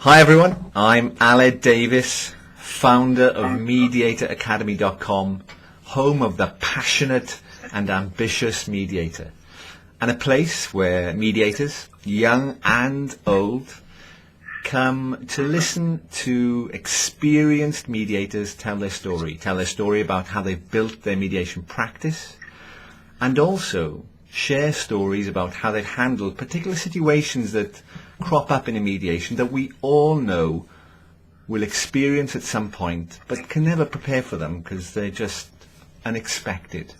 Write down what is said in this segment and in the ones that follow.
Hi everyone, I'm Aled Davis, founder of mediatoracademy.com, home of the passionate and ambitious mediator, and a place where mediators, young and old, come to listen to experienced mediators tell their story about how they've built their mediation practice, and also share stories about how they've handled particular situations that crop up in a mediation that we all know will experience at some point but can never prepare for them because they're just unexpected.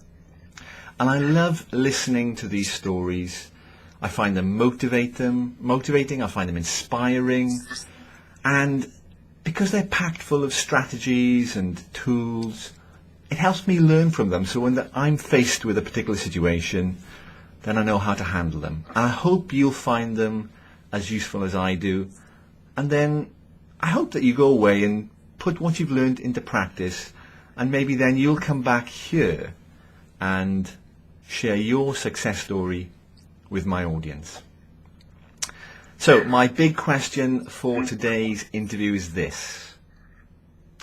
And I love listening to these stories. I find them motivating, I find them inspiring, and because they're packed full of strategies and tools, it helps me learn from them. So when I'm faced with a particular situation, then I know how to handle them. And I hope you'll find them as useful as I do. And then I hope that you go away and put what you've learned into practice, and maybe then you'll come back here and share your success story with my audience. So my big question for today's interview is this: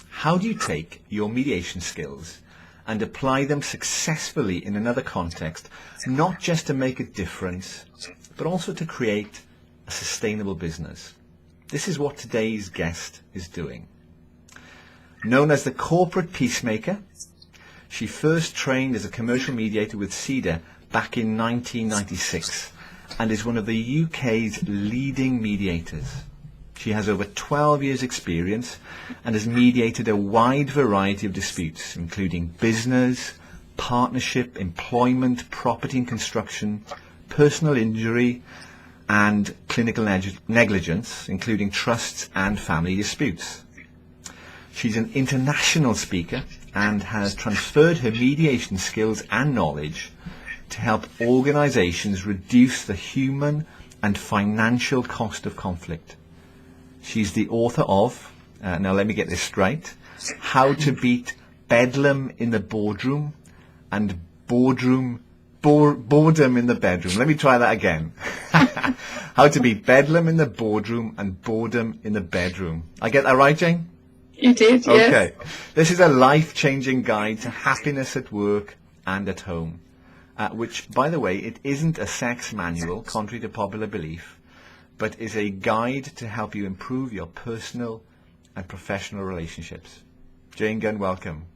how do you take your mediation skills and apply them successfully in another context, not just to make a difference, but also to create a sustainable business? This is what today's guest is doing. Known as the Corporate Peacemaker, she first trained as a commercial mediator with CEDR back in 1996 and is one of the UK's leading mediators. She has over 12 years experience and has mediated a wide variety of disputes, including business, partnership, employment, property and construction, personal injury, and clinical negligence, including trusts and family disputes. She's an international speaker and has transferred her mediation skills and knowledge to help organizations reduce the human and financial cost of conflict. She's the author of, now let me get this straight, How to Beat Bedlam in the Boardroom and Boredom in the Bedroom. Let me try that again. How to Beat Bedlam in the Boardroom and Boredom in the Bedroom. I get that right, Jane? You did, yes. Okay. This is a life-changing guide to happiness at work and at home, which, by the way, it isn't a sex manual, contrary to popular belief, but is a guide to help you improve your personal and professional relationships. Jane Gunn, welcome.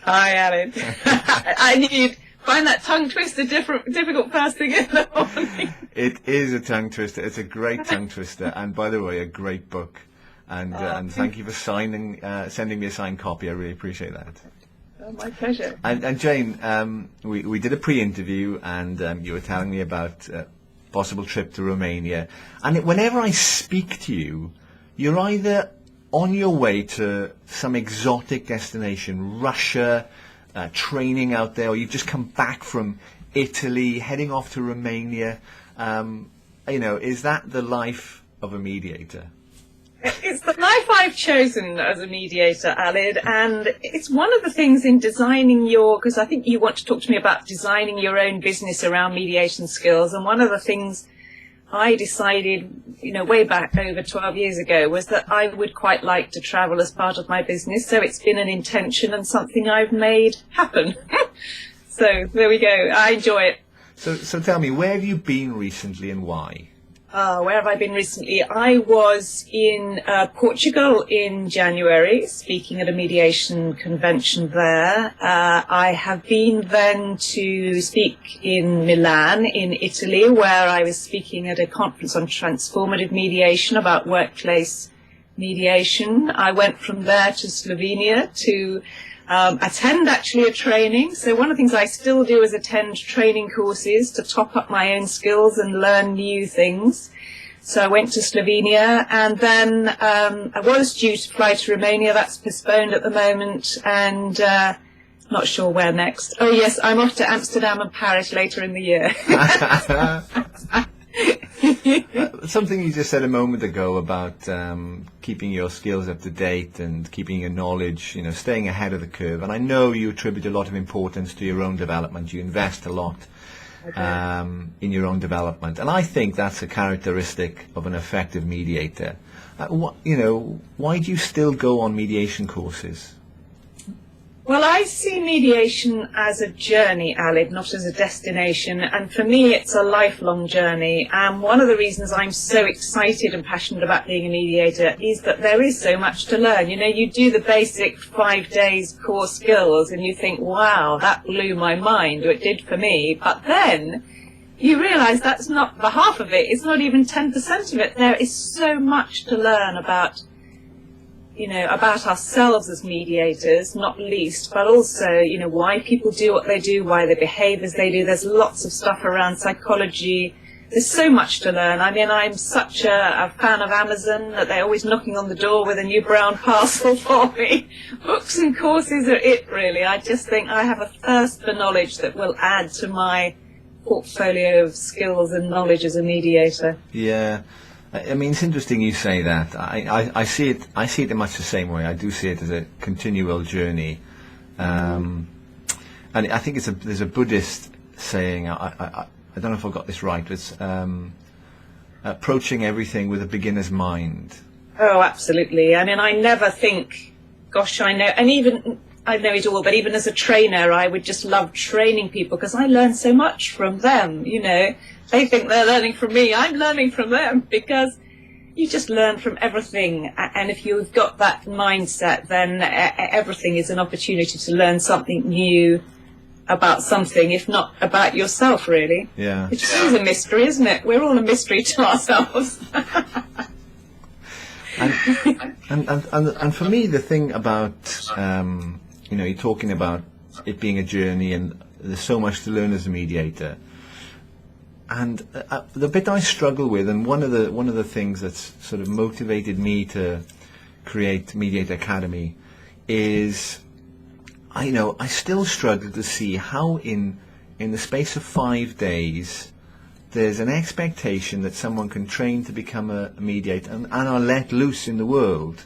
Hi, Alan. I knew you'd find that tongue twister difficult first thing in the morning. It is a tongue twister. It's a great tongue twister, and by the way, a great book. And thank you for sending me a signed copy. I really appreciate that. Oh, my pleasure. And Jane, we did a pre-interview, and you were telling me about possible trip to Romania. And whenever I speak to you, you're either on your way to some exotic destination, Russia, training out there, or you've just come back from Italy, heading off to Romania. Is that the life of a mediator? It's the life I've chosen as a mediator, Alid, and it's one of the things in designing because I think you want to talk to me about designing your own business around mediation skills, and one of the things I decided, way back over 12 years ago was that I would quite like to travel as part of my business, so it's been an intention and something I've made happen. So there we go. I enjoy it. So tell me, where have you been recently and why? Where have I been recently? I was in Portugal in January, speaking at a mediation convention there. I have been then to speak in Milan, in Italy, where I was speaking at a conference on transformative mediation about workplace mediation. I went from there to Slovenia to attend actually a training. So one of the things I still do is attend training courses to top up my own skills and learn new things. So I went to Slovenia, and then I was due to fly to Romania. That's postponed at the moment, and not sure where next. Oh yes, I'm off to Amsterdam and Paris later in the year. Something you just said a moment ago about keeping your skills up to date and keeping your knowledge, staying ahead of the curve. And I know you attribute a lot of importance to your own development. You invest a lot. in your own development. And I think that's a characteristic of an effective mediator. Why do you still go on mediation courses? Well, I see mediation as a journey, Alid, not as a destination. And for me, it's a lifelong journey. And one of the reasons I'm so excited and passionate about being a mediator is that there is so much to learn. You do the basic 5 days core skills and you think, wow, that blew my mind, or it did for me. But then you realize that's not the half of it. It's not even 10% of it. There is so much to learn about ourselves as mediators, not least, but also, why people do what they do, why they behave as they do. There's lots of stuff around psychology. There's so much to learn. I mean, I'm such a fan of Amazon that they're always knocking on the door with a new brown parcel for me. Books and courses are it, really. I just think I have a thirst for knowledge that will add to my portfolio of skills and knowledge as a mediator. Yeah. I mean, it's interesting you say that. I see it in much the same way. I do see it as a continual journey, and I think there's a Buddhist saying. I don't know if I got this right. But it's approaching everything with a beginner's mind. Oh, absolutely. I mean, I never think, gosh, I know, and even I know it all. But even as a trainer, I would just love training people because I learn so much from them. They think they're learning from me. I'm learning from them because you just learn from everything. And if you've got that mindset, then everything is an opportunity to learn something new about something, if not about yourself, really. Yeah. Which is a mystery, isn't it? We're all a mystery to ourselves. and for me, the thing about, you're talking about it being a journey and there's so much to learn as a mediator. And the bit I struggle with, and one of the things that's sort of motivated me to create Mediator Academy, is I still struggle to see how in the space of 5 days there's an expectation that someone can train to become a mediator and are let loose in the world.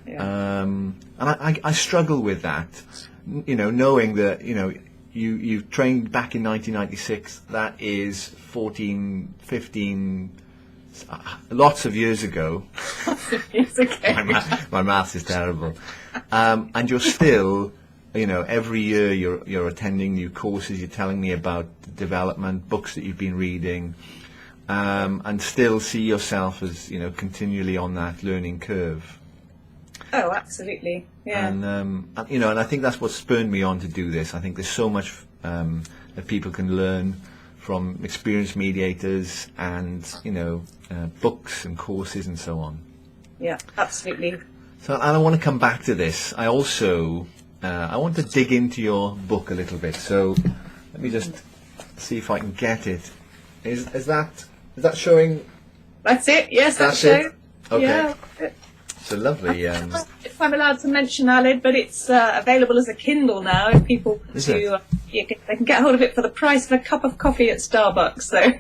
Yeah. And I struggle with that, knowing that you trained back in 1996, that is 14, 15, lots of years ago. My maths is terrible. And you're still, every year you're attending new courses, you're telling me about development, books that you've been reading, and still see yourself as, continually on that learning curve. Oh, absolutely. Yeah. And and I think that's what spurred me on to do this. I think there's so much that people can learn from experienced mediators and books and courses and so on. Yeah, absolutely. So, and I want to come back to this. I also I want to dig into your book a little bit. So let me just see if I can get it. Is that showing? That's it. Yes, that's it. Okay. Yeah. It's a lovely. If I'm allowed to mention, Alid, but it's available as a Kindle now. If people they can get hold of it for the price of a cup of coffee at Starbucks. So.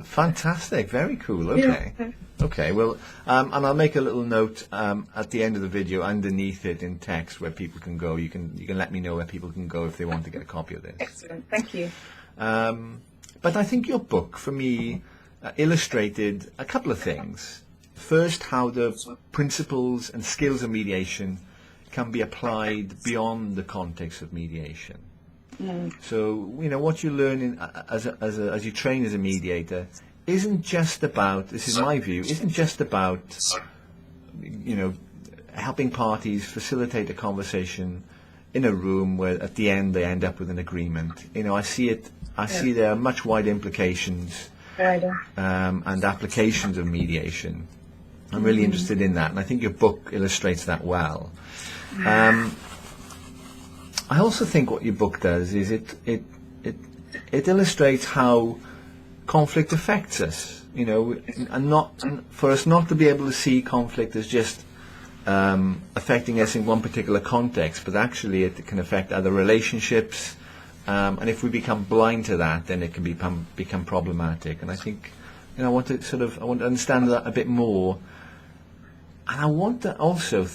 Fantastic, very cool. Okay, yeah. Okay. Well, and I'll make a little note at the end of the video, underneath it in text, where people can go. You can let me know where people can go if they want to get a copy of this. Excellent, thank you. But I think your book, for me, illustrated a couple of things. First, how the principles and skills of mediation can be applied beyond the context of mediation. Mm. So, what you learn as you train as a mediator isn't just about, this is my view, isn't just about, helping parties facilitate a conversation in a room where at the end they end up with an agreement. I see there are much wider implications and applications of mediation. I'm really interested in that, and I think your book illustrates that well. I also think what your book does is it illustrates how conflict affects us, and for us not to be able to see conflict as just affecting us in one particular context, but actually it can affect other relationships, and if we become blind to that, then it can become problematic. And I think I want to understand that a bit more, and I want to also.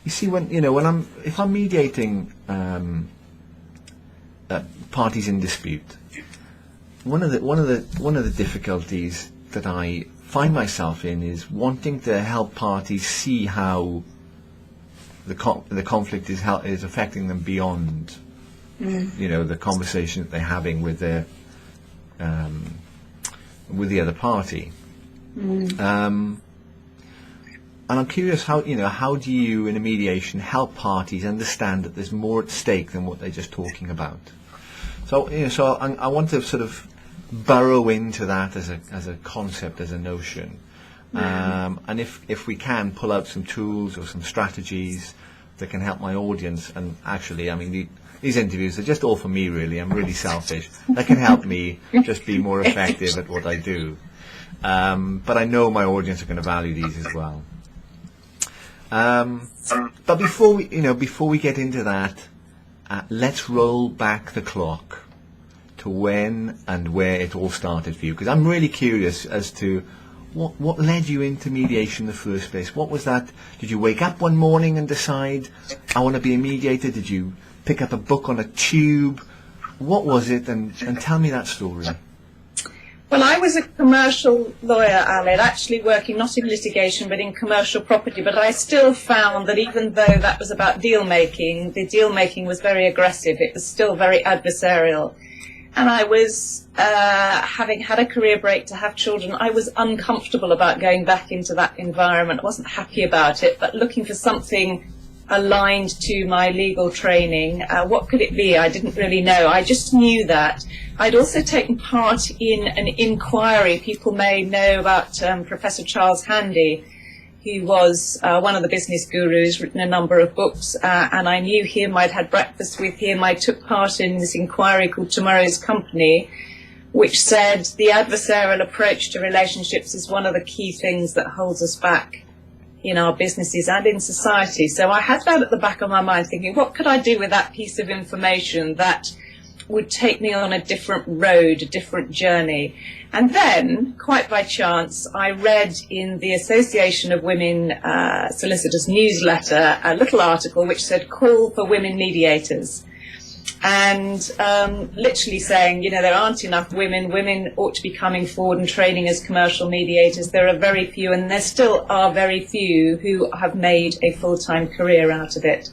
You see, if I'm mediating parties in dispute. One of the difficulties that I find myself in is wanting to help parties see how the conflict is affecting them beyond, the conversation that they're having with the other party. And I'm curious how do you in a mediation help parties understand that there's more at stake than what they're just talking about? So I want to sort of burrow into that as a concept, as a notion, and if we can pull out some tools or some strategies that can help my audience. And actually, I mean, these interviews are just all for me, really. I'm really selfish. That can help me just be more effective at what I do. But I know my audience are going to value these as well. But before we get into that, let's roll back the clock to when and where it all started for you, because I'm really curious as to what led you into mediation in the first place. What was that? Did you wake up one morning and decide, I want to be a mediator? Did you pick up a book on a tube? What was it? And tell me that story. Well, I was a commercial lawyer, Alan, actually working not in litigation but in commercial property, but I still found that even though that was about deal making, the deal making was very aggressive. It was still very adversarial. And I was, having had a career break to have children, I was uncomfortable about going back into that environment. I wasn't happy about it, but looking for something aligned to my legal training. What could it be? I didn't really know. I just knew that. I'd also taken part in an inquiry. People may know about Professor Charles Handy, who was one of the business gurus, written a number of books, and I knew him. I'd had breakfast with him. I took part in this inquiry called Tomorrow's Company, which said the adversarial approach to relationships is one of the key things that holds us back in our businesses and in society. So I had that at the back of my mind, thinking, what could I do with that piece of information that would take me on a different road, a different journey? And then, quite by chance, I read in the Association of Women Solicitors newsletter a little article which said, call for women mediators. And literally saying, there aren't enough women ought to be coming forward and training as commercial mediators. There are very few, and there still are very few who have made a full-time career out of it.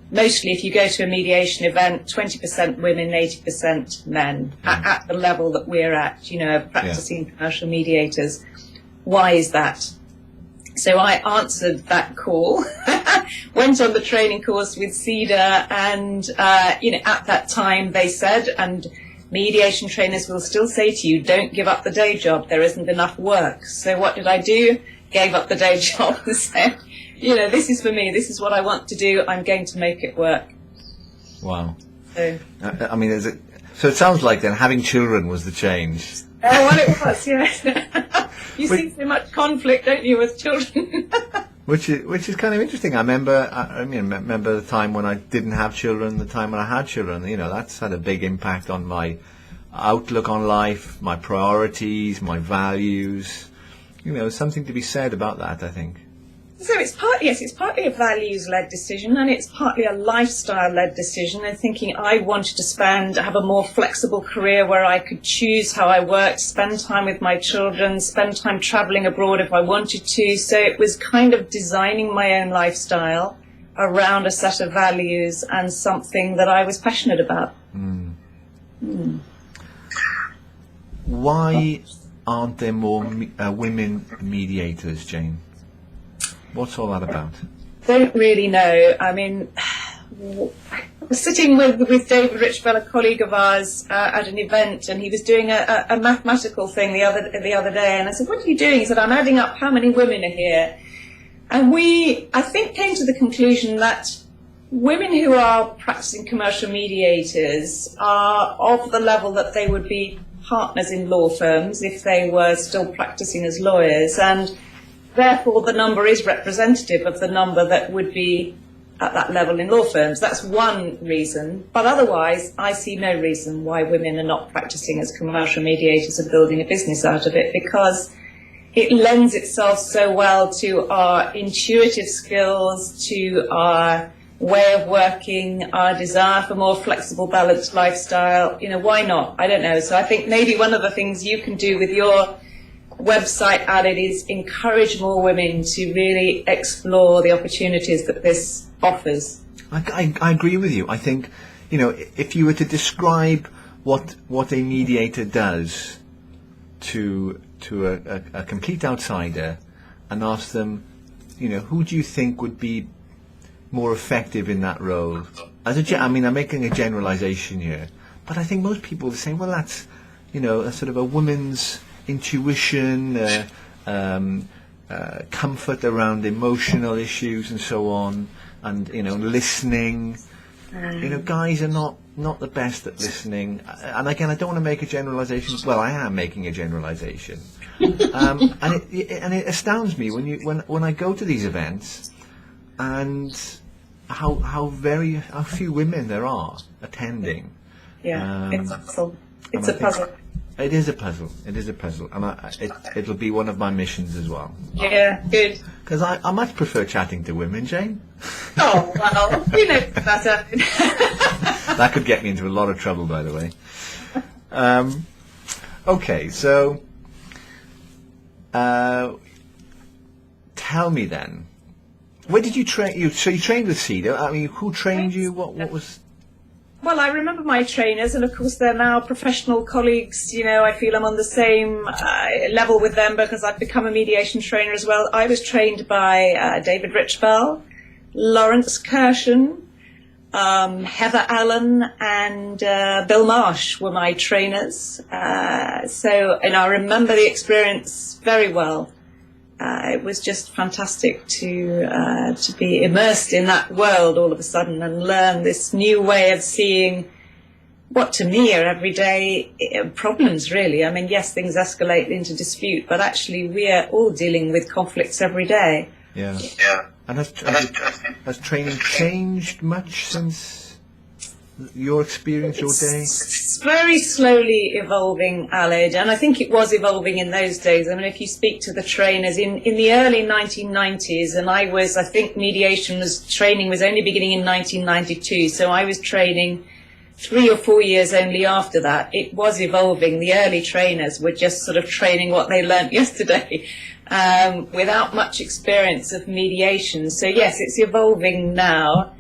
Mostly, if you go to a mediation event, 20% women, 80% men, at the level that we're at, practicing commercial mediators. Why is that? So I answered that call, went on the training course with CEDR, and, at that time they said, and mediation trainers will still say to you, don't give up the day job, there isn't enough work. So what did I do? Gave up the day job and said, this is for me, this is what I want to do, I'm going to make it work. Wow. So, so it sounds like then having children was the change. Oh, well, it was, yeah. You see so much conflict, don't you, with children? Which is kind of interesting. I remember the time when I didn't have children, the time when I had children. That's had a big impact on my outlook on life, my priorities, my values. Something to be said about that, I think. So it's partly a values-led decision, and it's partly a lifestyle-led decision. And thinking I wanted to have a more flexible career where I could choose how I worked, spend time with my children, spend time traveling abroad if I wanted to. So it was kind of designing my own lifestyle around a set of values and something that I was passionate about. Why aren't there more women mediators, Jane? What's all that about? Don't really know. I mean, I was sitting with David Richbell, a colleague of ours, at an event, and he was doing a mathematical thing the other day, and I said, what are you doing? He said, I'm adding up how many women are here. And I think, came to the conclusion that women who are practicing commercial mediators are of the level that they would be partners in law firms if they were still practicing as lawyers, and therefore the number is representative of the number that would be at that level in law firms. That's one reason, but otherwise I see no reason why women are not practicing as commercial mediators and building a business out of it, because it lends itself so well to our intuitive skills, to our way of working, our desire for more flexible, balanced lifestyle. Why not? I don't know. So I think maybe one of the things you can do with your website, Aled, is encourage more women to really explore the opportunities that this offers. I agree with you. I think, if you were to describe what a mediator does to a complete outsider and ask them, who do you think would be more effective in that role? I'm making a generalization here, but I think most people say, well, that's, a sort of a woman's intuition, comfort around emotional issues and so on, and, listening. Guys are not the best at listening. And again, I don't want to make a generalization. Well, I am making a generalization. And it astounds me when I go to these events and how few women there are attending. Yeah, it's a puzzle. It's a puzzle. It is a puzzle. It is a puzzle, and it'll be one of my missions as well. Yeah, good. Because I much prefer chatting to women, Jane. Oh, well, better. That could get me into a lot of trouble, by the way. Okay, so tell me then, where did you train? So you trained with CEDR. Who trained you? What was? Well, I remember my trainers, and of course they're now professional colleagues. I feel I'm on the same level with them because I've become a mediation trainer as well. I was trained by David Richbell, Lawrence Kirshen, Heather Allen, and Bill Marsh were my trainers. And I remember the experience very well. It was just fantastic to be immersed in that world all of a sudden and learn this new way of seeing what to me are everyday problems, really. Yes, things escalate into dispute, but actually we are all dealing with conflicts every day. Yeah. And has training changed much since your experience, your day? It's very slowly evolving, Aled, and I think it was evolving in those days. If you speak to the trainers in the early 1990s, and I think mediation training was only beginning in 1992, so I was training 3 or 4 years only after that. It was evolving. The early trainers were just sort of training what they learnt yesterday, without much experience of mediation. So yes, it's evolving now.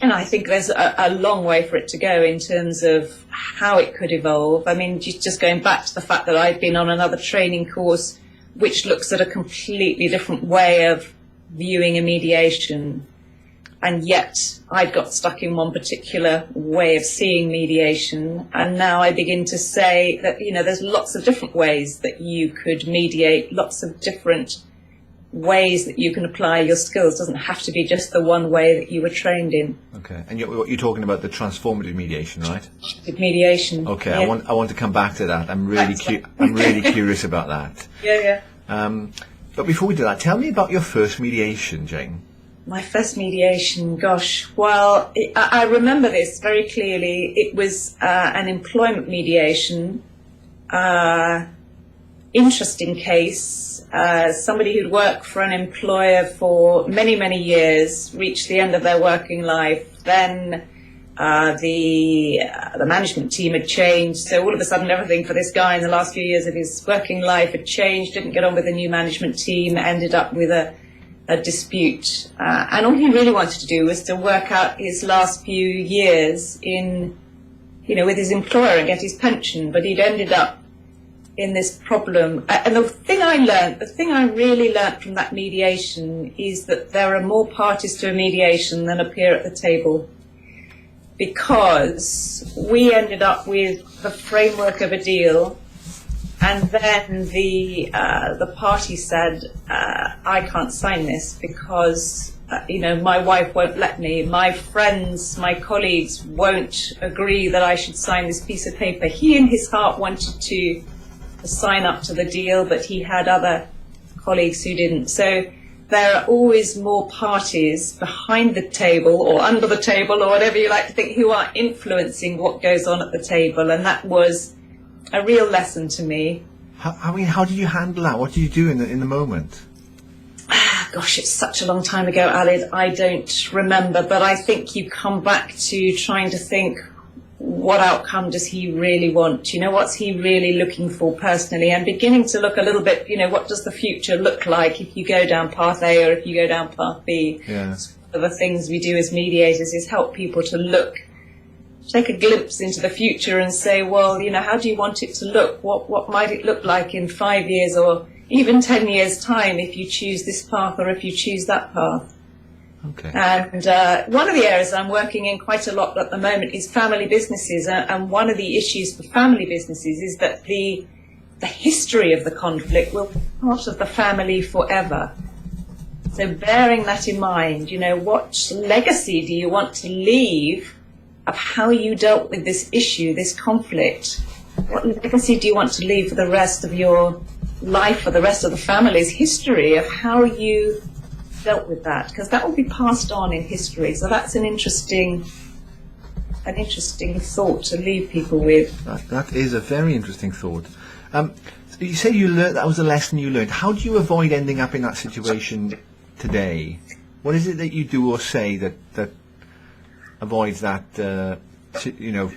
And I think there's a long way for it to go in terms of how it could evolve. Just going back to the fact that I've been on another training course which looks at a completely different way of viewing a mediation, and yet I'd got stuck in one particular way of seeing mediation, and now I begin to say that, there's lots of different ways that you could mediate, lots of different ways that you can apply your skills. It doesn't have to be just the one way that you were trained in. Okay, and you're talking about the transformative mediation, right? Mediation. Okay, yeah. I want to come back to that. I'm really curious about that. Yeah. But before we do that, tell me about your first mediation, Jane. My first mediation, gosh. Well, I remember this very clearly. It was an employment mediation. Interesting case. Somebody who'd worked for an employer for many, many years, reached the end of their working life. Then the management team had changed. So all of a sudden, everything for this guy in the last few years of his working life had changed, didn't get on with the new management team, ended up with a dispute. And all he really wanted to do was to work out his last few years with his employer and get his pension. But he'd ended up in this problem. And the thing I really learnt from that mediation is that there are more parties to a mediation than appear at the table, because we ended up with the framework of a deal, and then the party said, I can't sign this because my wife won't let me, my friends, my colleagues won't agree that I should sign this piece of paper. He in his heart wanted to sign up to the deal, but he had other colleagues who didn't. So there are always more parties behind the table or under the table or whatever you like to think, who are influencing what goes on at the table, and that was a real lesson to me. How did you handle that? What did you do in the moment? gosh, it's such a long time ago, Alid, I don't remember, but I think you come back to trying to think, what outcome does he really want? What's he really looking for personally? And beginning to look a little bit, what does the future look like if you go down path A or if you go down path B? Yeah. So one of the things we do as mediators is help people to take a glimpse into the future and say, well, how do you want it to look? What might it look like in 5 years or even 10 years' time if you choose this path or if you choose that path? Okay. And one of the areas I'm working in quite a lot at the moment is family businesses. And one of the issues for family businesses is that the history of the conflict will be part of the family forever. So bearing that in mind, what legacy do you want to leave of how you dealt with this issue, this conflict? What legacy do you want to leave for the rest of your life, for the rest of the family's history of how you dealt with that? Because that will be passed on in history. So that's an interesting thought to leave people with. That is a very interesting thought. So you say you learned, that was a lesson you learned. How do you avoid ending up in that situation today? What is it that you do or say that avoids that,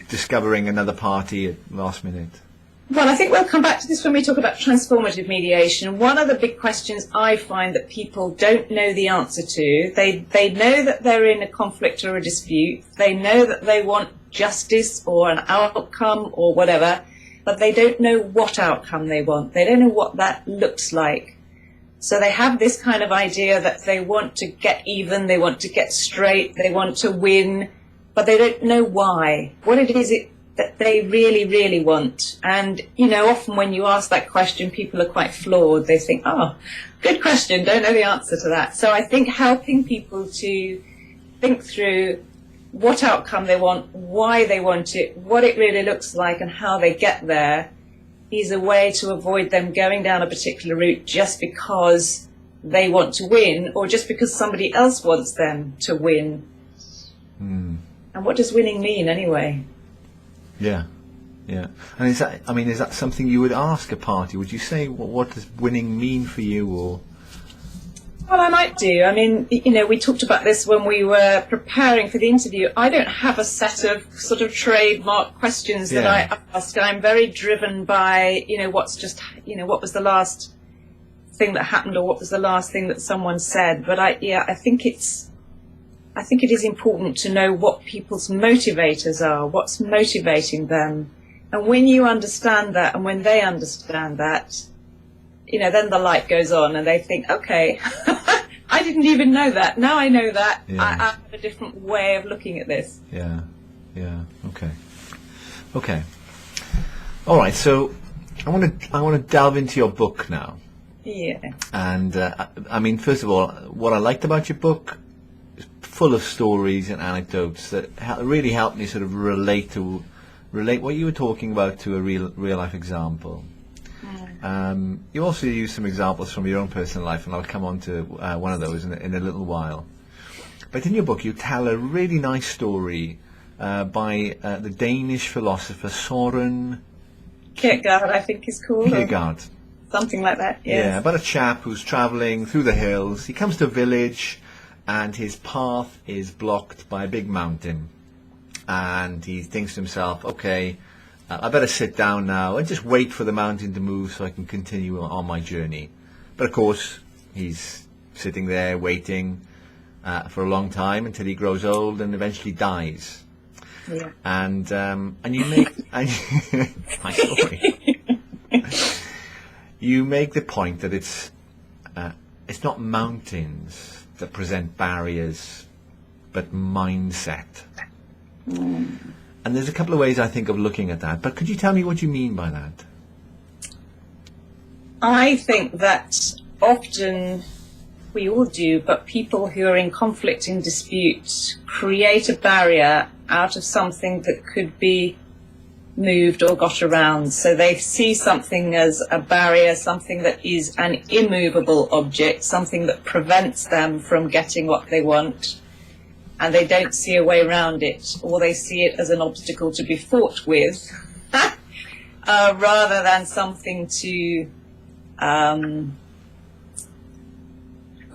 discovering another party at last minute? Well, I think we'll come back to this when we talk about transformative mediation. One of the big questions I find that people don't know the answer to, they know that they're in a conflict or a dispute, they know that they want justice or an outcome or whatever, but they don't know what outcome they want. They don't know what that looks like. So they have this kind of idea that they want to get even, they want to get straight, they want to win, but they don't know why, what it is that they really, really want. And, often when you ask that question, people are quite flawed. They think, oh, good question, don't know the answer to that. So I think helping people to think through what outcome they want, why they want it, what it really looks like and how they get there is a way to avoid them going down a particular route just because they want to win or just because somebody else wants them to win. Mm. And what does winning mean anyway? Yeah. And is that something you would ask a party? Would you say, what does winning mean for you? Or Well, I might do. I mean, we talked about this when we were preparing for the interview. I don't have a set of sort of trademark questions that I ask. I'm very driven by, what was the last thing that happened or what was the last thing that someone said. But I think it is important to know what people's motivators are, what's motivating them. And when you understand that and when they understand that, then the light goes on and they think, okay, I didn't even know that. Now I know that. Yeah. I have a different way of looking at this. Yeah. Okay. All right. So I want to delve into your book now. Yeah. And first of all, what I liked about your book is full of stories and anecdotes that really helped me sort of relate what you were talking about to a real life example. You also use some examples from your own personal life, and I'll come on to one of those in a little while. But in your book, you tell a really nice story by the Danish philosopher Søren Kierkegaard, I think is called. Kierkegaard. Something like that, yes. Yeah, about a chap who's travelling through the hills. He comes to a village, and his path is blocked by a big mountain. And he thinks to himself, okay, I better sit down now and just wait for the mountain to move so I can continue on my journey. But of course, he's sitting there waiting for a long time until he grows old and eventually dies. Yeah. And you make my story. You make the point that it's not mountains that present barriers, but mindset. Mm. And there's a couple of ways I think of looking at that, but could you tell me what you mean by that? I think that often we all do, but people who are in conflict and dispute create a barrier out of something that could be moved or got around. So they see something as a barrier, something that is an immovable object, something that prevents them from getting what they want. And they don't see a way around it, or they see it as an obstacle to be fought with, rather than something to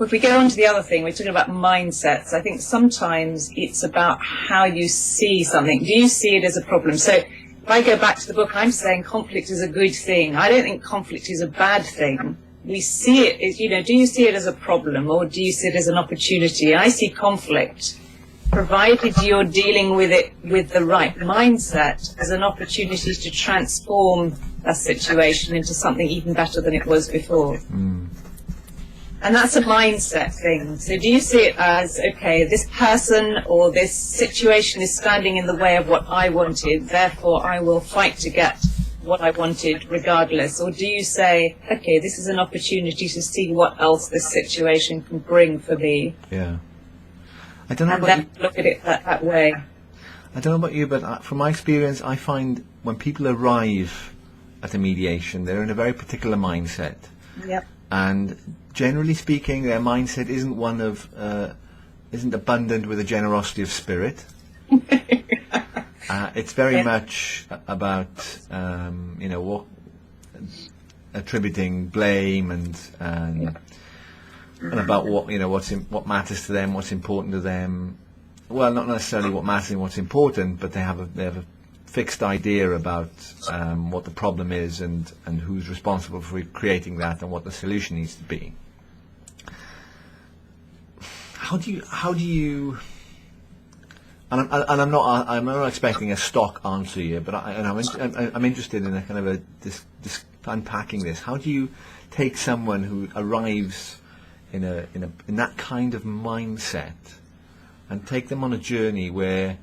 if we go on to the other thing, we're talking about mindsets. I think sometimes it's about how you see something. Do you see it as a problem? So if I go back to the book, I'm saying conflict is a good thing. I don't think conflict is a bad thing. We see it as, do you see it as a problem, or do you see it as an opportunity? I see conflict, provided you're dealing with it with the right mindset, as an opportunity to transform a situation into something even better than it was before. And that's a mindset thing. So do you see it as, okay, this person or this situation is standing in the way of what I wanted, therefore I will fight to get what I wanted regardless? Or do you say, okay, this is an opportunity to see what else this situation can bring for me? Yeah. I don't know and about then look at it that way. I don't know about you, but from my experience, I find when people arrive at a mediation, they're in a very particular mindset. Yep. And generally speaking, their mindset isn't one of, isn't abundant with a generosity of spirit. It's very much about, what, attributing blame and about what, what matters to them, what's important to them. Well, not necessarily what matters and what's important, but they have a fixed idea about what the problem is and who's responsible for creating that and what the solution needs to be. How do you and I'm not expecting a stock answer here, but I'm interested in a kind of this unpacking this. How do you take someone who arrives in that kind of mindset and take them on a journey where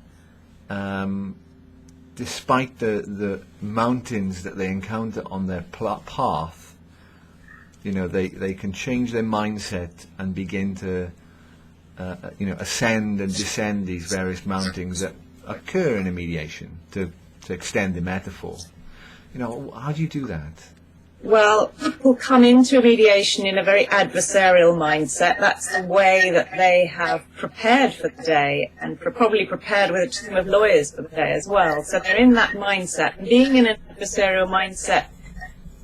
despite the mountains that they encounter on their path, they can change their mindset and begin to, ascend and descend these various mountains that occur in a mediation, to extend the metaphor. How do you do that? Well, people come into a mediation in a very adversarial mindset. That's the way that they have prepared for the day, and probably prepared with a team of lawyers for the day as well. So they're in that mindset. And being in an adversarial mindset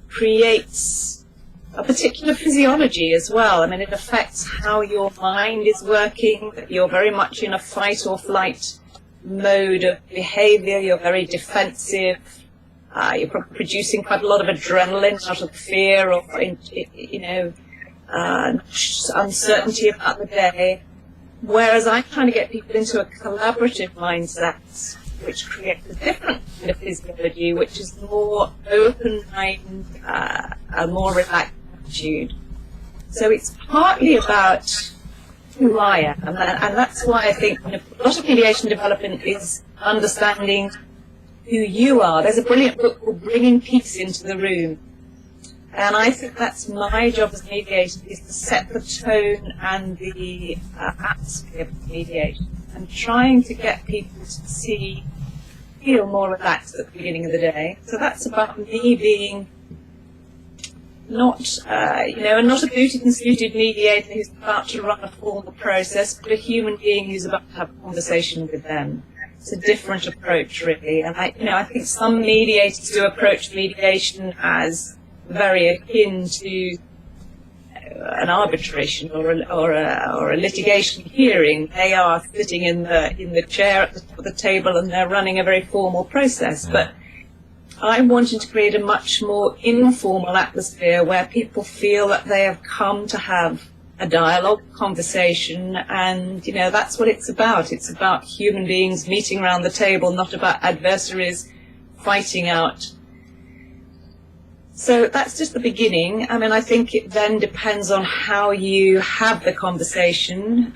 creates a particular physiology as well. I mean, it affects how your mind is working. You're very much in a fight or flight mode of behavior. You're very defensive. You're producing quite a lot of adrenaline out of fear or, uncertainty about the day. Whereas I'm trying to get people into a collaborative mindset, which creates a different kind of physiology, which is more open mind, a more relaxed attitude. So it's partly about who I am, and that's why I think a lot of mediation development is understanding who you are. There's a brilliant book called Bringing Peace into the Room, and I think that's my job as a mediator, is to set the tone and the atmosphere for mediation, and trying to get people to feel more relaxed at the beginning of the day. So that's about me being not a booted and suited mediator who's about to run a formal process, but a human being who's about to have a conversation with them. It's a different approach, really. And I think some mediators do approach mediation as very akin to an arbitration or a litigation hearing. They are sitting in the chair at the top of the table and they're running a very formal process. But I'm wanting to create a much more informal atmosphere where people feel that they have come to have a dialogue, conversation, and that's what it's about. It's about human beings meeting around the table, not about adversaries fighting out. So that's just the beginning. I mean, I think it then depends on how you have the conversation.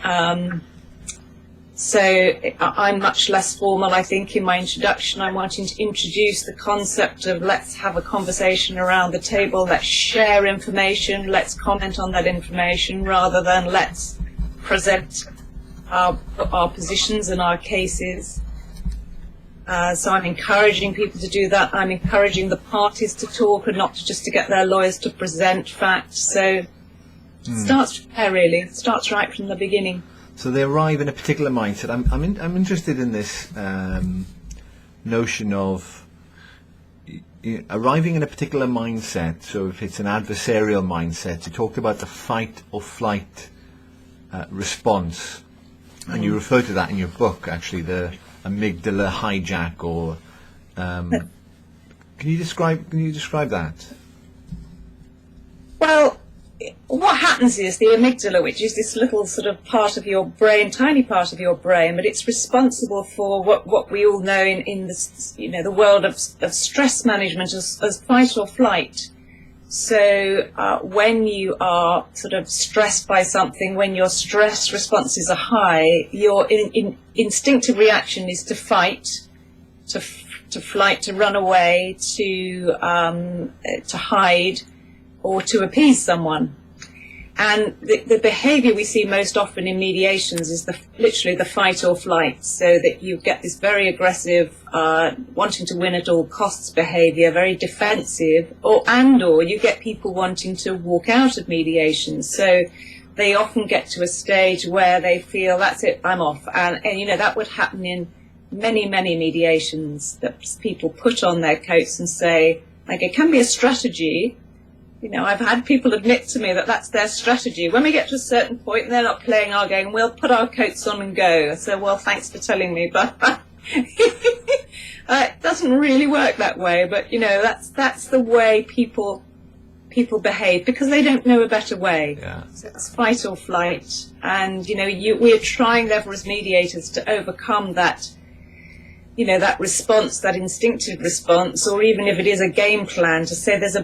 So I'm much less formal, I think, in my introduction. I'm wanting to introduce the concept of let's have a conversation around the table, let's share information, let's comment on that information, rather than let's present our positions and our cases. So I'm encouraging people to do that. I'm encouraging the parties to talk and not just to get their lawyers to present facts. So it starts from there, really. It starts right from the beginning. So they arrive in a particular mindset. I'm interested in this notion of arriving in a particular mindset. So if it's an adversarial mindset, you talked about the fight or flight response, and you refer to that in your book, actually, the amygdala hijack, or can you describe that? Well, what happens is the amygdala, which is this little sort of part of your brain, tiny part of your brain, but it's responsible for what we all know in this, the world of stress management as fight or flight. So when you are sort of stressed by something, when your stress responses are high, your instinctive reaction is to fight, to flight, to run away, to hide, or to appease someone. And the behaviour we see most often in mediations is literally the fight or flight, so that you get this very aggressive, wanting to win at all costs behaviour, very defensive, or you get people wanting to walk out of mediation. So they often get to a stage where they feel, that's it, I'm off. And that would happen in many, many mediations, that people put on their coats and say, like, it can be a strategy. I've had people admit to me that that's their strategy. When we get to a certain point and they're not playing our game, we'll put our coats on and go. So, well, thanks for telling me, but it doesn't really work that way. But, that's the way people behave, because they don't know a better way. Yeah. So it's fight or flight. And, we're trying, therefore, as mediators, to overcome that, that response, that instinctive response, or even if it is a game plan, to say there's a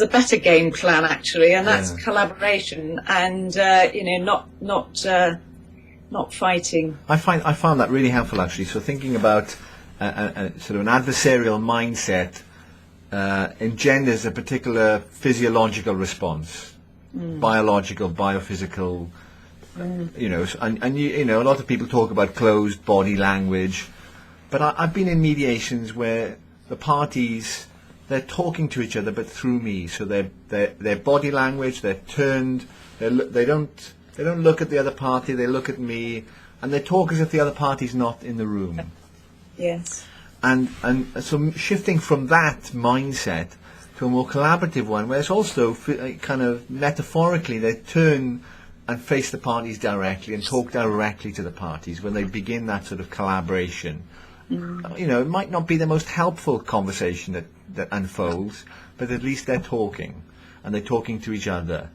better game plan, actually, and that's collaboration and not fighting. I found that really helpful, actually. So thinking about sort of an adversarial mindset engenders a particular physiological response, biological, biophysical. And a lot of people talk about closed body language. But I've been in mediations where the parties, they're talking to each other, but through me. So their body language, they're turned. They don't look at the other party. They look at me, and they talk as if the other party's not in the room. Yes. And so shifting from that mindset to a more collaborative one, where it's also kind of metaphorically they turn and face the parties directly and talk directly to the parties when they begin that sort of collaboration. It might not be the most helpful conversation that unfolds, but at least they're talking, and they're talking to each other.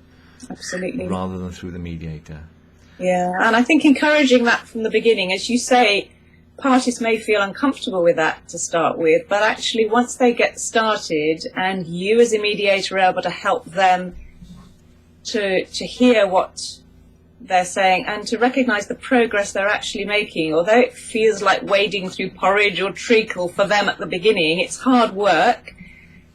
Absolutely. Rather than through the mediator. Yeah, and I think encouraging that from the beginning, as you say, parties may feel uncomfortable with that to start with, but actually once they get started and you as a mediator are able to help them to hear what they're saying and to recognise the progress they're actually making, although it feels like wading through porridge or treacle for them at the beginning, it's hard work.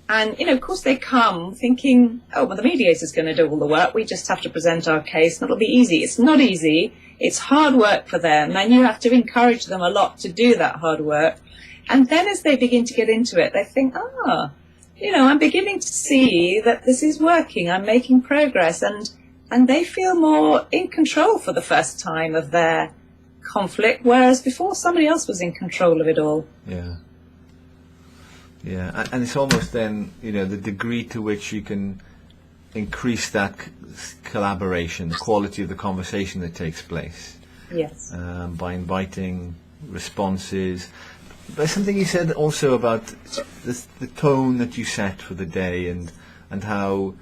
And, of course they come thinking, oh, well, the mediator's going to do all the work. We just have to present our case and it'll be easy. It's not easy. It's hard work for them. And you have to encourage them a lot to do that hard work. And then as they begin to get into it, they think, I'm beginning to see that this is working. I'm making progress. And they feel more in control for the first time of their conflict, whereas before somebody else was in control of it all. Yeah. Yeah, and it's almost then, the degree to which you can increase that collaboration, the quality of the conversation that takes place. Yes. By inviting responses. There's something you said also about the tone that you set for the day and how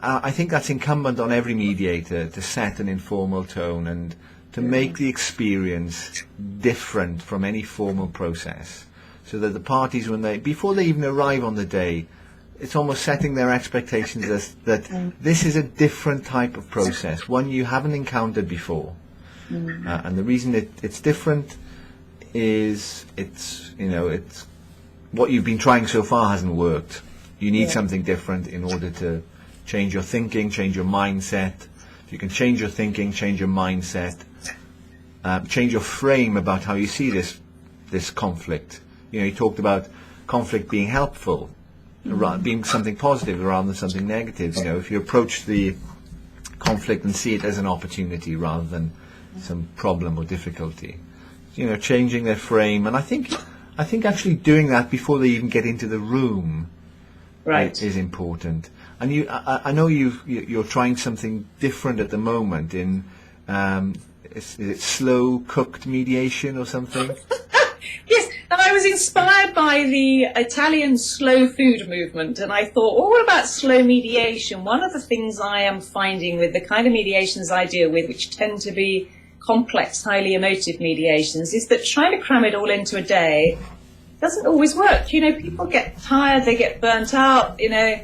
I think that's incumbent on every mediator to set an informal tone and to make the experience different from any formal process. So that the parties, before they even arrive on the day, it's almost setting their expectations as that this is a different type of process, one you haven't encountered before. And the reason it's different is it's what you've been trying so far hasn't worked. You need something different in order to change your thinking, change your mindset. If you can change your thinking, change your mindset, change your frame about how you see this conflict. You talked about conflict being helpful, being something positive rather than something negative. If you approach the conflict and see it as an opportunity rather than some problem or difficulty, changing their frame. And I think actually doing that before they even get into the room, right, is important. And I know you're trying something different at the moment in Is it slow cooked mediation or something? Yes, and I was inspired by the Italian slow food movement, and I thought, well, what about slow mediation? One of the things I am finding with the kind of mediations I deal with, which tend to be complex, highly emotive mediations, is that trying to cram it all into a day doesn't always work. You know, people get tired, they get burnt out, you know,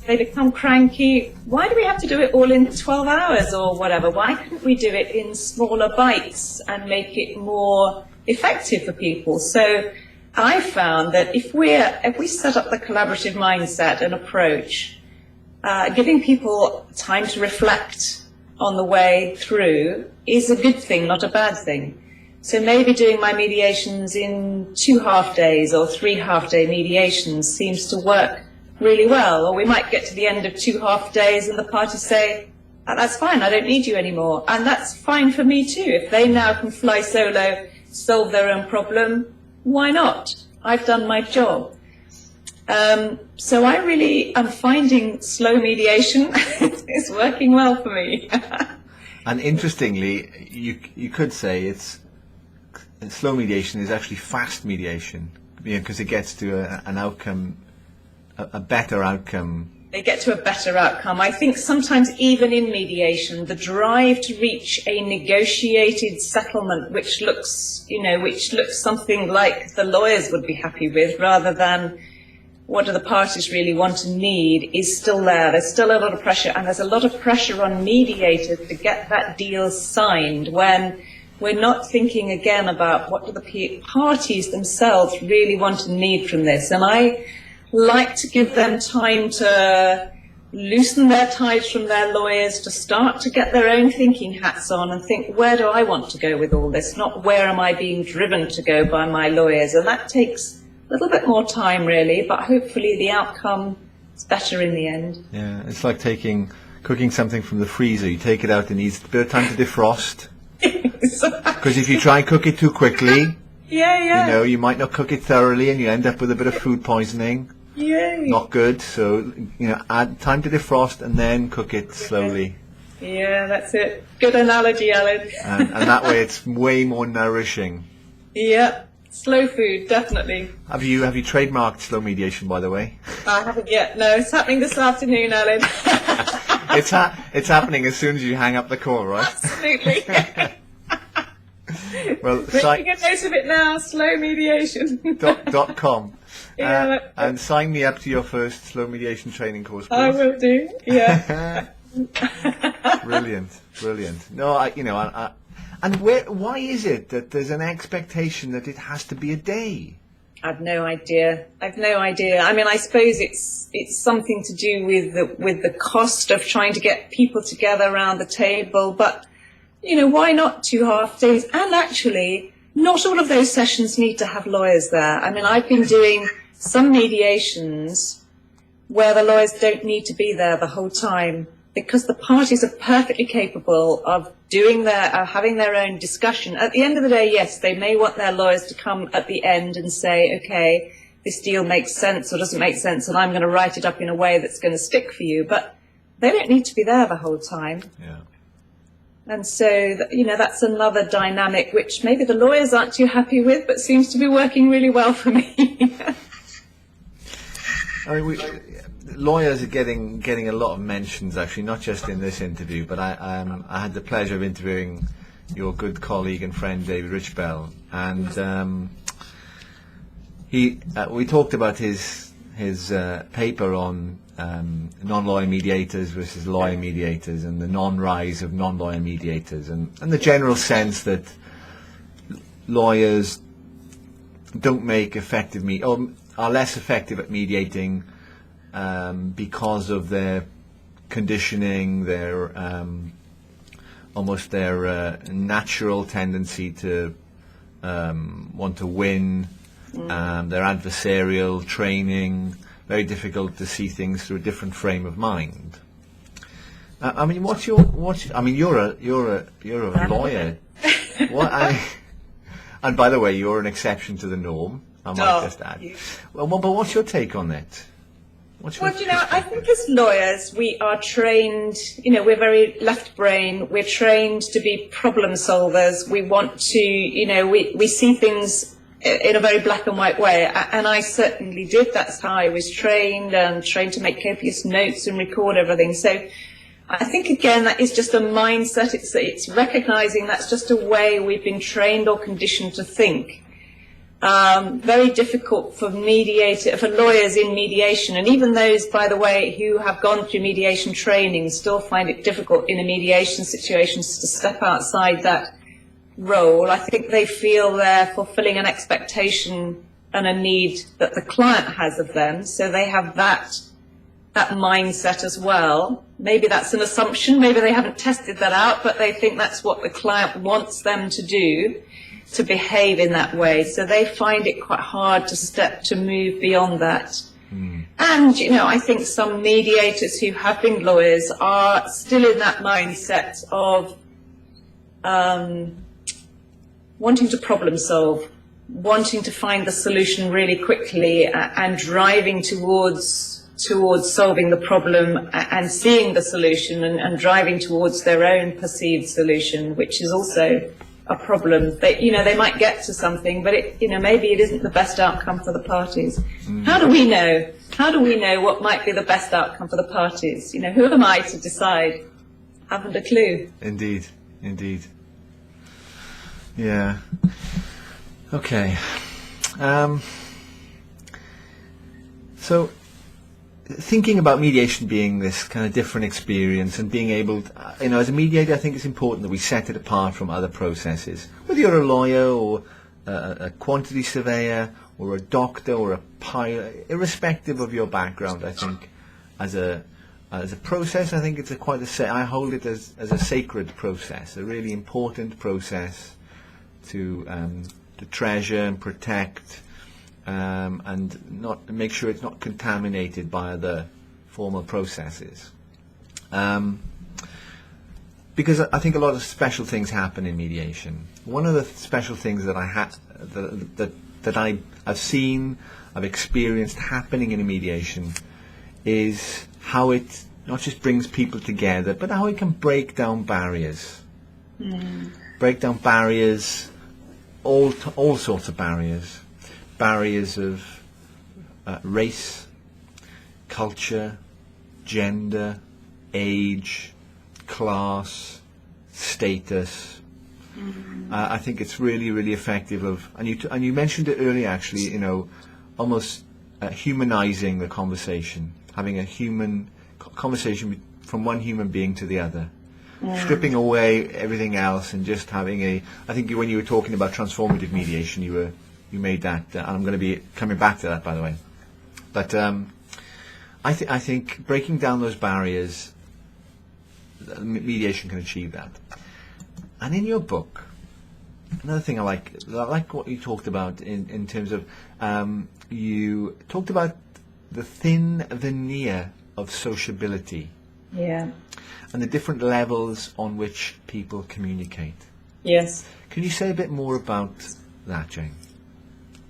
they become cranky. Why do we have to do it all in 12 hours or whatever? Why couldn't we do it in smaller bites and make it more effective for people? So I found that if we set up the collaborative mindset and approach, giving people time to reflect on the way through is a good thing, not a bad thing. So maybe doing my mediations in 2 half-days or 3 half-day mediations seems to work really well. Or we might get to the end of 2 half-days and the parties say, "Oh, that's fine, I don't need you anymore." And that's fine for me too. If they now can fly solo, solve their own problem, why not? I've done my job. So I really am finding slow mediation is working well for me. And interestingly, you could say slow mediation is actually fast mediation, because it gets to an outcome, a better outcome. They get to a better outcome. I think sometimes even in mediation, the drive to reach a negotiated settlement, which looks something like the lawyers would be happy with, rather than what do the parties really want and need, is still there. There's still a lot of pressure, and there's a lot of pressure on mediators to get that deal signed when we're not thinking again about what do the parties themselves really want and need from this. And I like to give them time to loosen their ties from their lawyers, to start to get their own thinking hats on and think, where do I want to go with all this? Not where am I being driven to go by my lawyers? And that takes a little bit more time, really, but hopefully the outcome is better in the end. Yeah, it's like cooking something from the freezer. You take it out and it needs a bit of time to defrost. Because if you try and cook it too quickly, you might not cook it thoroughly and you end up with a bit of food poisoning. Not good. So, add time to defrost and then cook it slowly. Yeah, that's it. Good analogy, Alan. and that way it's way more nourishing. Yeah, slow food, definitely. Have you trademarked slow mediation, by the way? I haven't yet. No, it's happening this afternoon, Alan. It's happening as soon as you hang up the call, right? Absolutely. Well, making a note of it now. Slow mediation. .com. And sign me up to your first slow mediation training course, please. I will do. Yeah. Brilliant. No, why is it that there's an expectation that it has to be a day? I've no idea. I mean, I suppose it's something to do with the cost of trying to get people together around the table. But, why not 2 half-days? And actually, not all of those sessions need to have lawyers there. I mean, I've been doing some mediations where the lawyers don't need to be there the whole time, because the parties are perfectly capable of having their own discussion. At the end of the day, yes, they may want their lawyers to come at the end and say, okay, this deal makes sense or doesn't make sense, and I'm going to write it up in a way that's going to stick for you. But they don't need to be there the whole time. Yeah. And so, that's another dynamic which maybe the lawyers aren't too happy with, but seems to be working really well for me. I mean, lawyers are getting a lot of mentions, actually, not just in this interview, but I had the pleasure of interviewing your good colleague and friend David Richbell, and we talked about his paper on non-lawyer mediators versus lawyer mediators, and the non-rise of non-lawyer mediators, and the general sense that lawyers don't make effective or are less effective at mediating because of their conditioning, their almost their natural tendency to want to win, their adversarial training. Very difficult to see things through a different frame of mind. I mean, you're a lawyer. And by the way, you're an exception to the norm, I might just add. Well, but what's your take on that? Well, I think as lawyers, we are trained, we're very left brain. We're trained to be problem solvers. We want to, we see things in a very black and white way. And I certainly did. That's how I was trained, and trained to make copious notes and record everything. So I think, again, that is just a mindset. It's recognizing that's just a way we've been trained or conditioned to think. Very difficult for lawyers in mediation, and even those, by the way, who have gone through mediation training still find it difficult in a mediation situation to step outside that role. I think they feel they're fulfilling an expectation and a need that the client has of them, so they have that mindset as well. Maybe that's an assumption, maybe they haven't tested that out, but they think that's what the client wants them to do, to behave in that way. So they find it quite hard to move beyond that. And, I think some mediators who have been lawyers are still in that mindset of wanting to problem solve, wanting to find the solution really quickly, and driving towards solving the problem and seeing the solution, and driving towards their own perceived solution, which is also a problem. They might get to something, but maybe it isn't the best outcome for the parties. How do we know? How do we know what might be the best outcome for the parties? Who am I to decide? Haven't a clue. Indeed. Yeah. Okay. So, thinking about mediation being this kind of different experience, and being able to, as a mediator, I think it's important that we set it apart from other processes. Whether you're a lawyer or a quantity surveyor or a doctor or a pilot, irrespective of your background, I think as a process, I think it's I hold it as a sacred process, a really important process to treasure and protect. And not make sure it's not contaminated by other formal processes, because I think a lot of special things happen in mediation. One of the special things that I've seen, I've experienced happening in a mediation, is how it not just brings people together, but how it can break down barriers. Break down barriers, all sorts of barriers. Barriers of race, culture, gender, age, class, status. I think it's really, really effective. And you mentioned it earlier, actually. Almost humanizing the conversation, having a human conversation from one human being to the other, stripping away everything else, and just having I think when you were talking about transformative mediation, you made that, and I'm going to be coming back to that, by the way. But I think breaking down those barriers, mediation can achieve that. And in your book, another thing I like what you talked about in terms of, you talked about the thin veneer of sociability. Yeah. And the different levels on which people communicate. Yes. Can you say a bit more about that, Jane?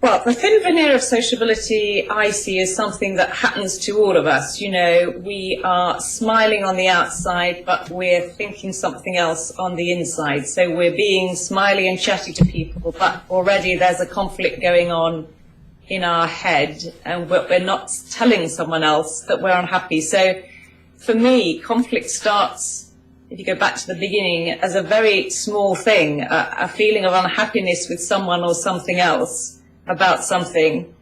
Well, the thin veneer of sociability I see is something that happens to all of us. We are smiling on the outside, but we're thinking something else on the inside. So we're being smiley and chatty to people, but already there's a conflict going on in our head, and we're not telling someone else that we're unhappy. So for me, conflict starts, if you go back to the beginning, as a very small thing, a feeling of unhappiness with someone or something else about something,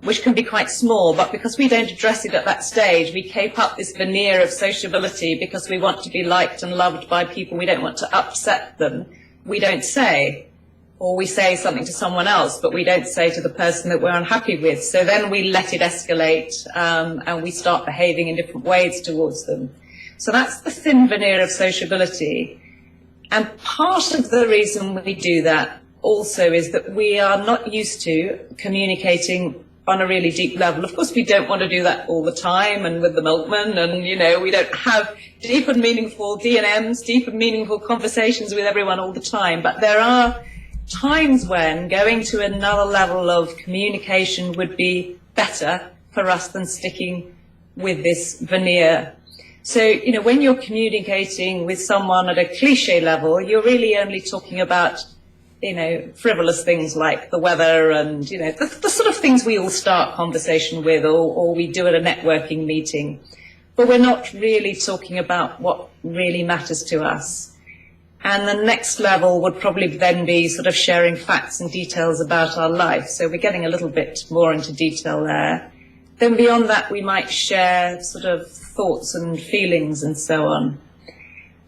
which can be quite small, but because we don't address it at that stage, we keep up this veneer of sociability because we want to be liked and loved by people. We don't want to upset them. We don't say, or we say something to someone else, but we don't say to the person that we're unhappy with. So then we let it escalate, and we start behaving in different ways towards them. So that's the thin veneer of sociability. And part of the reason we do that also is that we are not used to communicating on a really deep level. Of course, we don't want to do that all the time and with the milkman, and, we don't have deep and meaningful D&Ms, deep and meaningful conversations with everyone all the time. But there are times when going to another level of communication would be better for us than sticking with this veneer. So, when you're communicating with someone at a cliche level, you're really only talking about, frivolous things like the weather and, the sort of things we all start conversation with or we do at a networking meeting. But we're not really talking about what really matters to us. And the next level would probably then be sort of sharing facts and details about our life. So we're getting a little bit more into detail there. Then beyond that, we might share sort of thoughts and feelings and so on.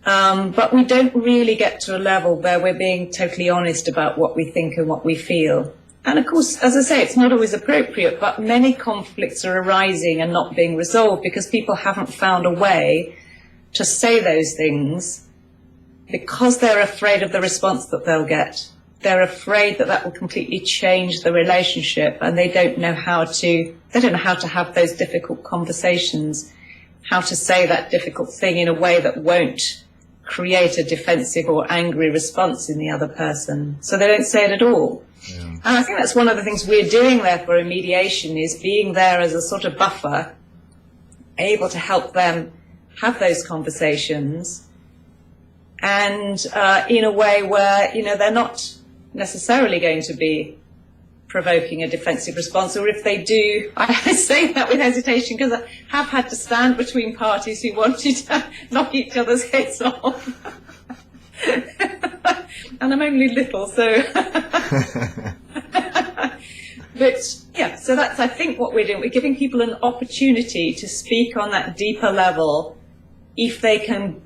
But we don't really get to a level where we're being totally honest about what we think and what we feel. And of course, as I say, it's not always appropriate, but many conflicts are arising and not being resolved because people haven't found a way to say those things because they're afraid of the response that they'll get. They're afraid that will completely change the relationship, and they don't know how to have those difficult conversations, how to say that difficult thing in a way that won't create a defensive or angry response in the other person. So they don't say it at all. Yeah. And I think that's one of the things we're doing therefore in mediation, is being there as a sort of buffer, able to help them have those conversations, and in a way where, they're not necessarily going to be provoking a defensive response, or if they do, I say that with hesitation because I have had to stand between parties who wanted to knock each other's heads off. And I'm only little, so... But, yeah, so that's, I think, what we're doing. We're giving people an opportunity to speak on that deeper level if they can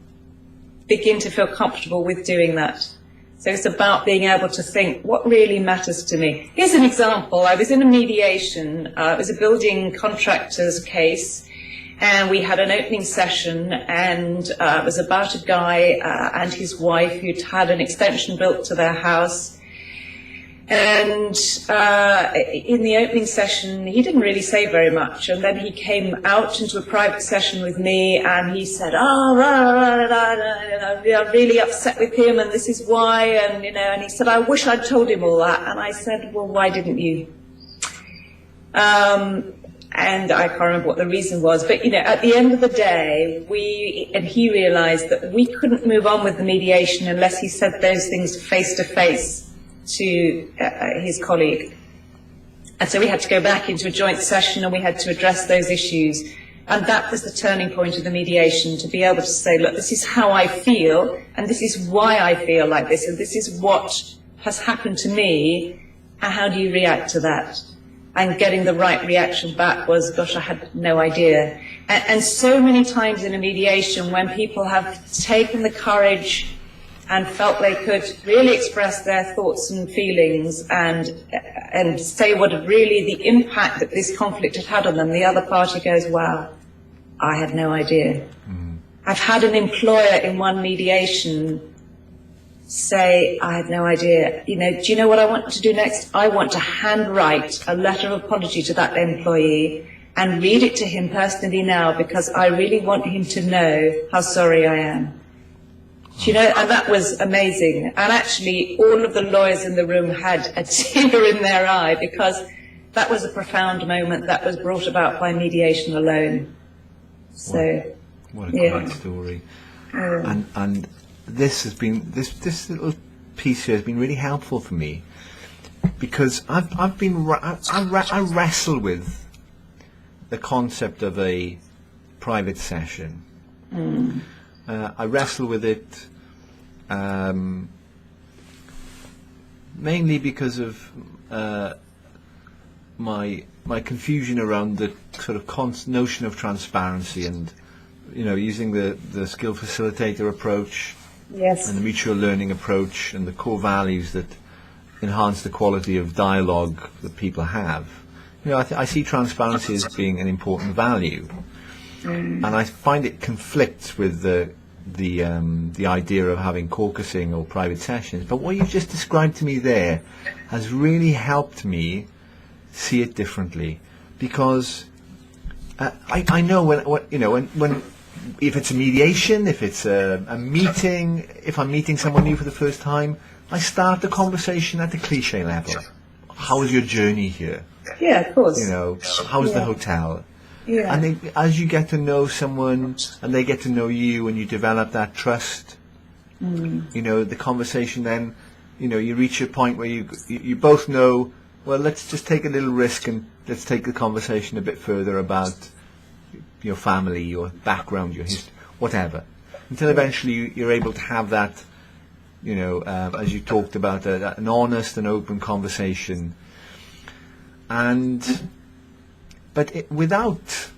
begin to feel comfortable with doing that. So it's about being able to think, what really matters to me? Here's an example. I was in a mediation. It was a building contractor's case, and we had an opening session, and it was about a guy and his wife who'd had an extension built to their house. And in the opening session, he didn't really say very much. And then he came out into a private session with me, and he said, I'm really upset with him, and this is why. And, and he said, I wish I'd told him all that. And I said, well, why didn't you? And I can't remember what the reason was. But, at the end of the day, he realized that we couldn't move on with the mediation unless he said those things face to face to his colleague. And so we had to go back into a joint session, and we had to address those issues. And that was the turning point of the mediation, to be able to say, look, this is how I feel, and this is why I feel like this, and this is what has happened to me, and how do you react to that? And getting the right reaction back was, gosh, I had no idea. And so many times in a mediation, when people have taken the courage and felt they could really express their thoughts and feelings and say what really the impact that this conflict had had on them, the other party goes, wow, I had no idea. Mm. I've had an employer in one mediation say, I had no idea. Do you know what I want to do next? I want to handwrite a letter of apology to that employee and read it to him personally now, because I really want him to know how sorry I am. And that was amazing. And actually, all of the lawyers in the room had a tear in their eye, because that was a profound moment that was brought about by mediation alone. So, what a great story. And this has been this little piece here has been really helpful for me, because I wrestle with the concept of a private session. Mm. I wrestle with it mainly because of my confusion around the sort of notion of transparency, and using the skill facilitator approach, yes, and the mutual learning approach, and the core values that enhance the quality of dialogue that people have. I see transparency as being an important value. And I find it conflicts with the idea of having caucusing or private sessions. But what you've just described to me there has really helped me see it differently, because I know when if it's a mediation, if it's a meeting, if I'm meeting someone new for the first time, I start the conversation at the cliche level. How was your journey here? Yeah, of course. How was the hotel? Yeah. And as you get to know someone and they get to know you and you develop that trust, you know, the conversation then, you know, you reach a point where you both know, well, let's just take a little risk and let's take the conversation a bit further about your family, your background, your history, whatever. Until eventually you're able to have that, you know, as you talked about, an honest and open conversation. But without,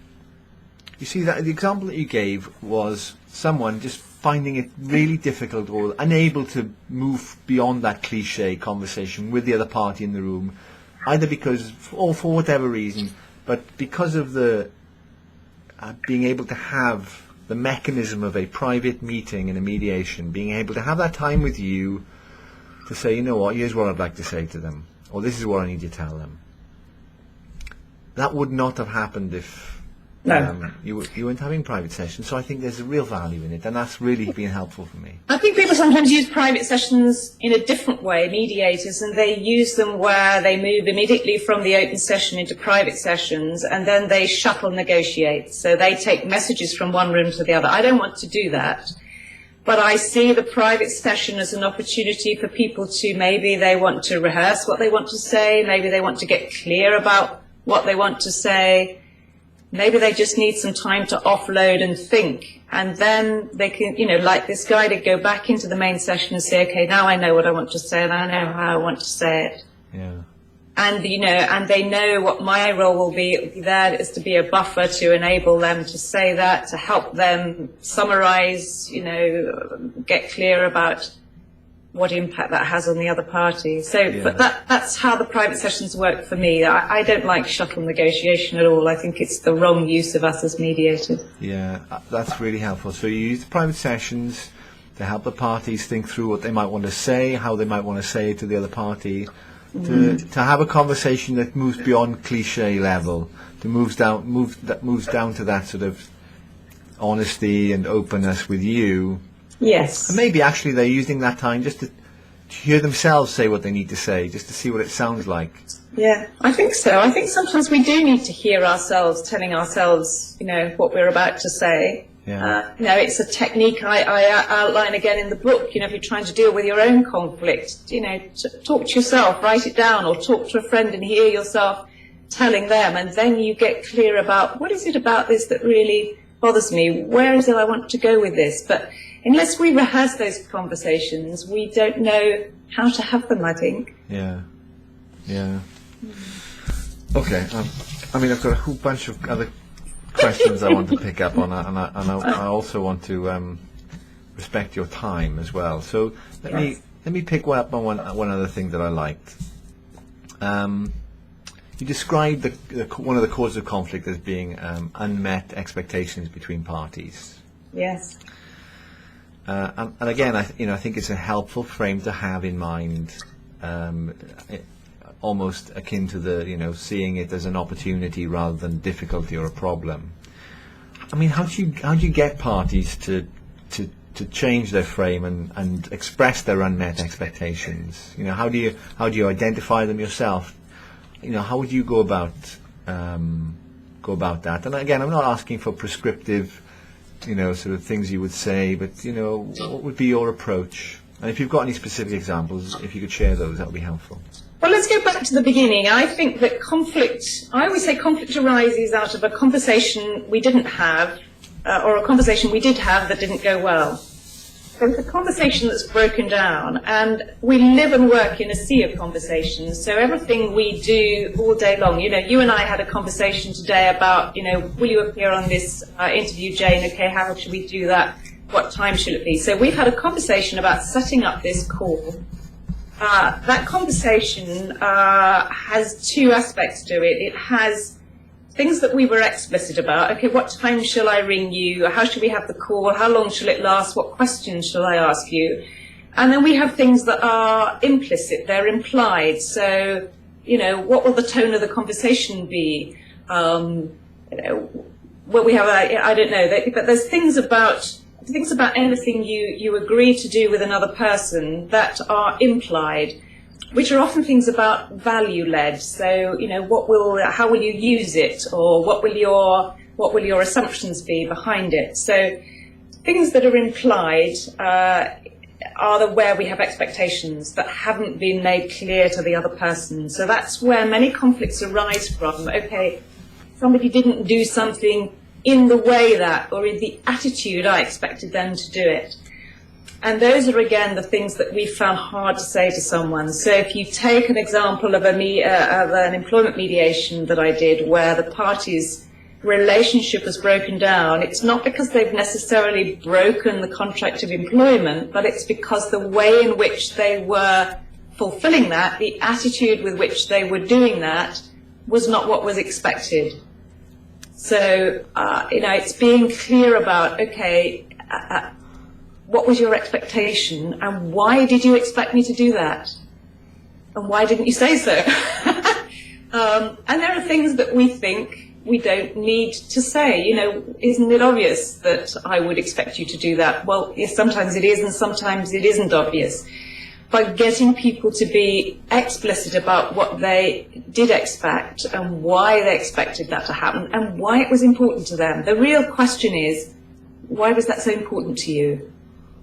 you see, that the example that you gave was someone just finding it really difficult or unable to move beyond that cliche conversation with the other party in the room, either because, or for whatever reason, but because of the being able to have the mechanism of a private meeting and a mediation, being able to have that time with you to say, you know what, here's what I'd like to say to them, or this is what I need to tell them. That would not have happened if you weren't having private sessions. So I think there's a real value in it, and that's really been helpful for me. I think people sometimes use private sessions in a different way, mediators, and they use them where they move immediately from the open session into private sessions, and then they shuttle negotiate. So they take messages from one room to the other. I don't want to do that. But I see the private session as an opportunity for people to, maybe they want to rehearse what they want to say, maybe they want to get clear about what they want to say, maybe they just need some time to offload and think, and then they can, you know, like this guy, to go back into the main session and say, okay, now I know what I want to say and I know how I want to say it. Yeah. And, you know, and they know what my role will be. It will be there is to be a buffer to enable them to say that, to help them summarize, you know, get clear about what impact that has on the other party. So, Yeah. but that's how the private sessions work for me. I don't like shuttle negotiation at all. I think it's the wrong use of us as mediators. Yeah, that's really helpful. So you use the private sessions to help the parties think through what they might want to say, how they might want to say it to the other party, to have a conversation that moves beyond cliche level, moves down to that sort of honesty and openness with you. Yes. And maybe actually they're using that time just to hear themselves say what they need to say, just to see what it sounds like. Yeah, I think so. I think sometimes we do need to hear ourselves telling ourselves, you know, what we're about to say. Yeah. You know, it's a technique I outline again in the book. You know, if you're trying to deal with your own conflict, you know, talk to yourself, write it down, or talk to a friend and hear yourself telling them, and then you get clear about what is it about this that really bothers me? Where is it I want to go with this? But unless we rehearse those conversations, we don't know how to have them, I think. Yeah. Yeah. Okay. I mean, I've got a whole bunch of other questions I want to pick up on, and I also want to respect your time as well. So let me pick up on one other thing that I liked. You described one of the causes of conflict as being unmet expectations between parties. Yes. And again, I think it's a helpful frame to have in mind, almost akin to the, seeing it as an opportunity rather than difficulty or a problem. I mean, how do you get parties to change their frame and express their unmet expectations? How do you identify them yourself? How would you go about that? And again, I'm not asking for prescriptive, sort of things you would say, but what would be your approach? And if you've got any specific examples, if you could share those, that would be helpful. Well, let's go back to the beginning. I think that I always say conflict arises out of a conversation we didn't have, or a conversation we did have that didn't go well. So it's a conversation that's broken down, and we live and work in a sea of conversations. So everything we do all day long, you and I had a conversation today about, will you appear on this interview, Jane? Okay, how should we do that? What time should it be? So we've had a conversation about setting up this call. That conversation has two aspects to it. It has things that we were explicit about. Okay, what time shall I ring you? How should we have the call? How long shall it last? What questions shall I ask you? And then we have things that are implicit. They're implied. So, what will the tone of the conversation be? Well, we have, I don't know, but there's things about anything you agree to do with another person that are implied. which are often things about value-led. So, how will you use it, or what will your assumptions be behind it? So, things that are implied are where we have expectations that haven't been made clear to the other person. So that's where many conflicts arise from. Okay, somebody didn't do something in the way that, or in the attitude I expected them to do it. And those are, again, the things that we found hard to say to someone. So if you take an example of an employment mediation that I did, where the parties' relationship has broken down, it's not because they've necessarily broken the contract of employment, but it's because the way in which they were fulfilling that, the attitude with which they were doing that, was not what was expected. So, it's being clear about, okay, what was your expectation, and why did you expect me to do that? And why didn't you say so? And there are things that we think we don't need to say. Isn't it obvious that I would expect you to do that? Well, yes, sometimes it is, and sometimes it isn't obvious. But getting people to be explicit about what they did expect and why they expected that to happen and why it was important to them. The real question is, why was that so important to you?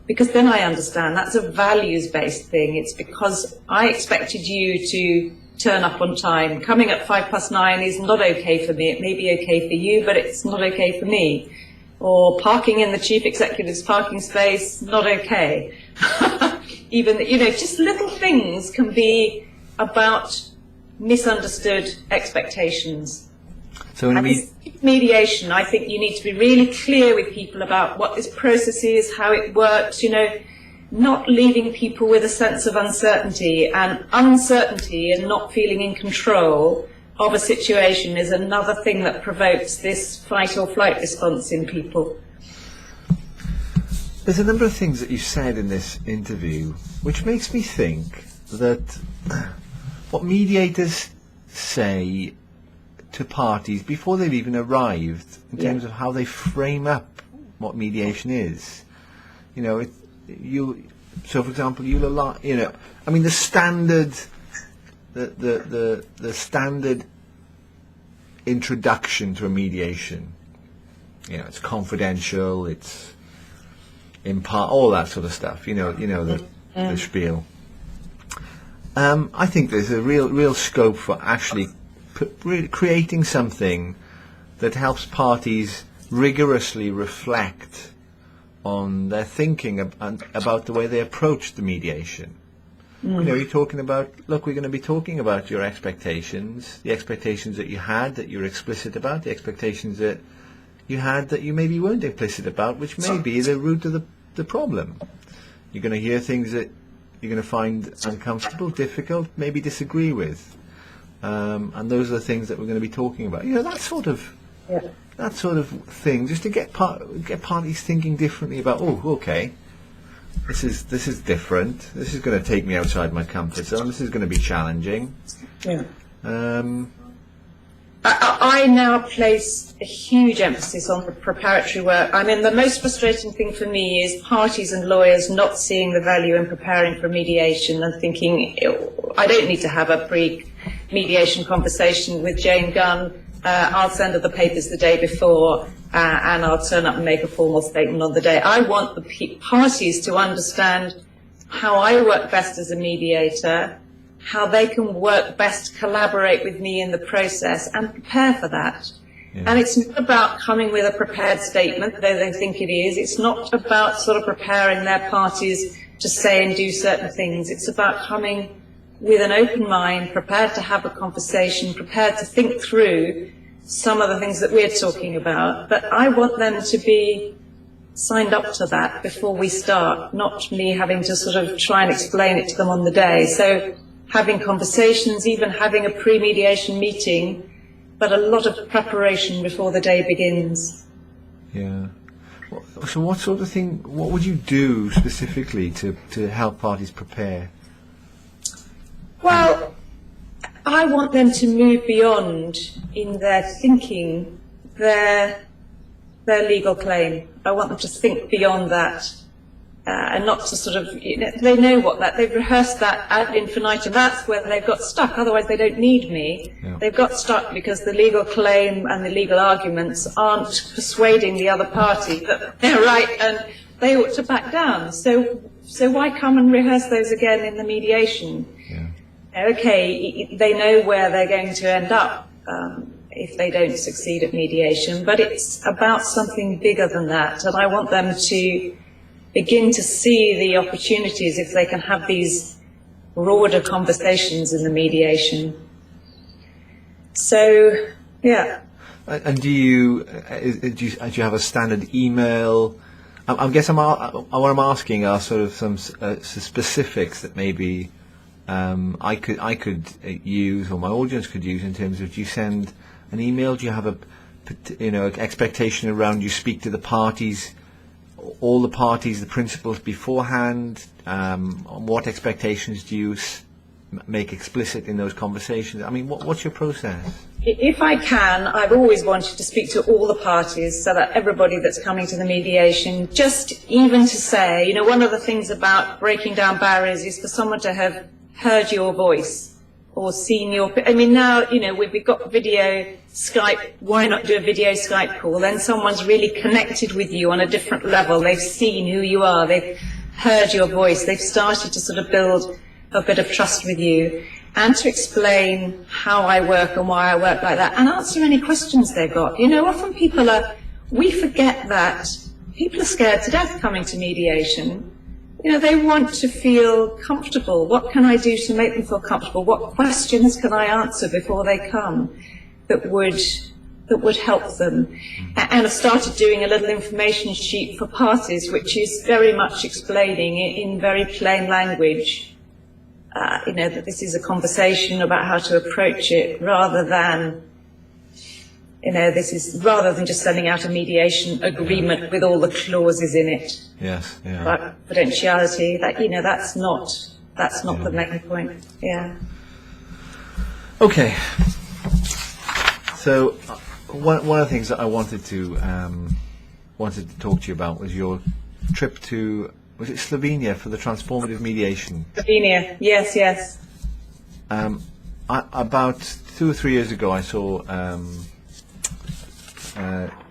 Because then I understand that's a values-based thing. It's because I expected you to turn up on time. Coming at 9:05 is not okay for me. It may be okay for you, but it's not okay for me. Or parking in the chief executive's parking space, not okay. Even, just little things can be about misunderstood expectations. So in mediation, I think you need to be really clear with people about what this process is, how it works, not leaving people with a sense of uncertainty. And uncertainty and not feeling in control of a situation is another thing that provokes this fight or flight response in people. There's a number of things that you said in this interview which makes me think that what mediators say to parties before they've even arrived, in terms of how they frame up what mediation is. So for example, the standard, the standard introduction to a mediation, it's confidential, it's in part, all that sort of stuff, the spiel. I think there's a real scope for actually creating something that helps parties rigorously reflect on their thinking about the way they approach the mediation. You're talking about, look, we're going to be talking about your expectations, the expectations that you had that you're explicit about, the expectations that you had that you maybe weren't implicit about, which may be the root of the problem. You're going to hear things that you're going to find uncomfortable, difficult, maybe disagree with. And those are the things that we're going to be talking about. That sort of thing, just to get parties thinking differently about. Oh, okay, this is different. This is going to take me outside my comfort zone. This is going to be challenging. Yeah. I now place a huge emphasis on the preparatory work. The most frustrating thing for me is parties and lawyers not seeing the value in preparing for mediation and thinking, I don't need to have a pre-mediation conversation with Jane Gunn. I'll send her the papers the day before and I'll turn up and make a formal statement on the day. I want the parties to understand how I work best as a mediator, how they can work best, collaborate with me in the process and prepare for that. Yeah. And it's not about coming with a prepared statement, though they think it is. It's not about sort of preparing their parties to say and do certain things. It's about coming with an open mind, prepared to have a conversation, prepared to think through some of the things that we're talking about. But I want them to be signed up to that before we start, not me having to sort of try and explain it to them on the day. So having conversations, even having a pre-mediation meeting, but a lot of preparation before the day begins. Yeah. So what sort of thing, what would you do specifically to help parties prepare? Well, I want them to move beyond, in their thinking, their legal claim. I want them to think beyond that and not to sort of, they know they've rehearsed that ad infinitum. That's where they've got stuck. Otherwise, they don't need me. Yeah. They've got stuck because the legal claim and the legal arguments aren't persuading the other party that they're right and they ought to back down. So why come and rehearse those again in the mediation? Yeah. Okay, they know where they're going to end up if they don't succeed at mediation, but it's about something bigger than that, and I want them to begin to see the opportunities if they can have these broader conversations in the mediation. So, yeah. And do you have a standard email? I guess what I'm asking are sort of some specifics that maybe I could use, or my audience could use, in terms of, do you send an email? Do you have a expectation around, you speak to the parties, all the parties, the principals beforehand? What expectations do you make explicit in those conversations? I mean, what's your process? If I can, I've always wanted to speak to all the parties, so that everybody that's coming to the mediation, just even to say, one of the things about breaking down barriers is for someone to have heard your voice or seen your, now, we've got video, Skype, why not do a video Skype call? Then someone's really connected with you on a different level. They've seen who you are, they've heard your voice, they've started to sort of build a bit of trust with you, and to explain how I work and why I work like that, and answer any questions they've got. Often we forget that people are scared to death coming to mediation. They want to feel comfortable. What can I do to make them feel comfortable? What questions can I answer before they come that would help them? And I've started doing a little information sheet for parties, which is very much explaining in very plain language, that this is a conversation about how to approach it, rather than just sending out a mediation agreement with all the clauses in it. Yes, yeah. But confidentiality, that's not the main point. Yeah. Okay. So one of the things that I wanted to talk to you about was your trip to, was it Slovenia, for the transformative mediation? Veneer, yes. About 2 or 3 years ago, I saw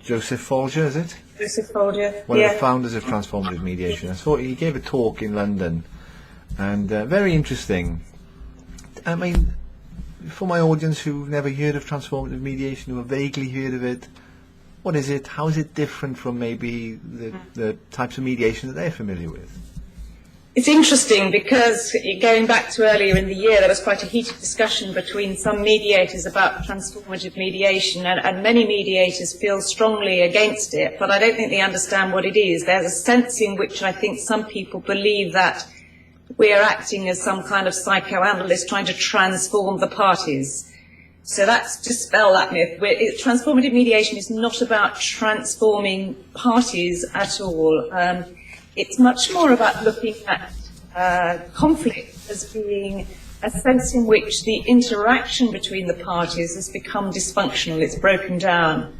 Joseph Folger, is it? Joseph Folger, One of the founders of transformative mediation. I saw he gave a talk in London, and very interesting. I mean, for my audience who've never heard of transformative mediation, who have vaguely heard of it, what is it? How is it different from maybe the types of mediation that they're familiar with? It's interesting because, going back to earlier in the year, there was quite a heated discussion between some mediators about transformative mediation, and many mediators feel strongly against it, but I don't think they understand what it is. There's a sense in which I think some people believe that we are acting as some kind of psychoanalyst trying to transform the parties. So that's to dispel that myth. Transformative mediation is not about transforming parties at all. It's much more about looking at conflict as being a sense in which the interaction between the parties has become dysfunctional, it's broken down.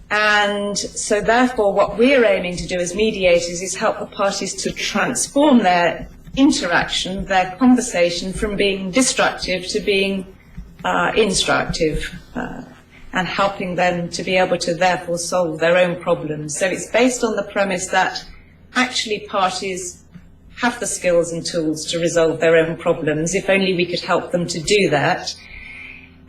And so therefore what we're aiming to do as mediators is help the parties to transform their interaction, their conversation, from being destructive to being instructive, and helping them to be able to therefore solve their own problems. So it's based on the premise that actually parties have the skills and tools to resolve their own problems, if only we could help them to do that,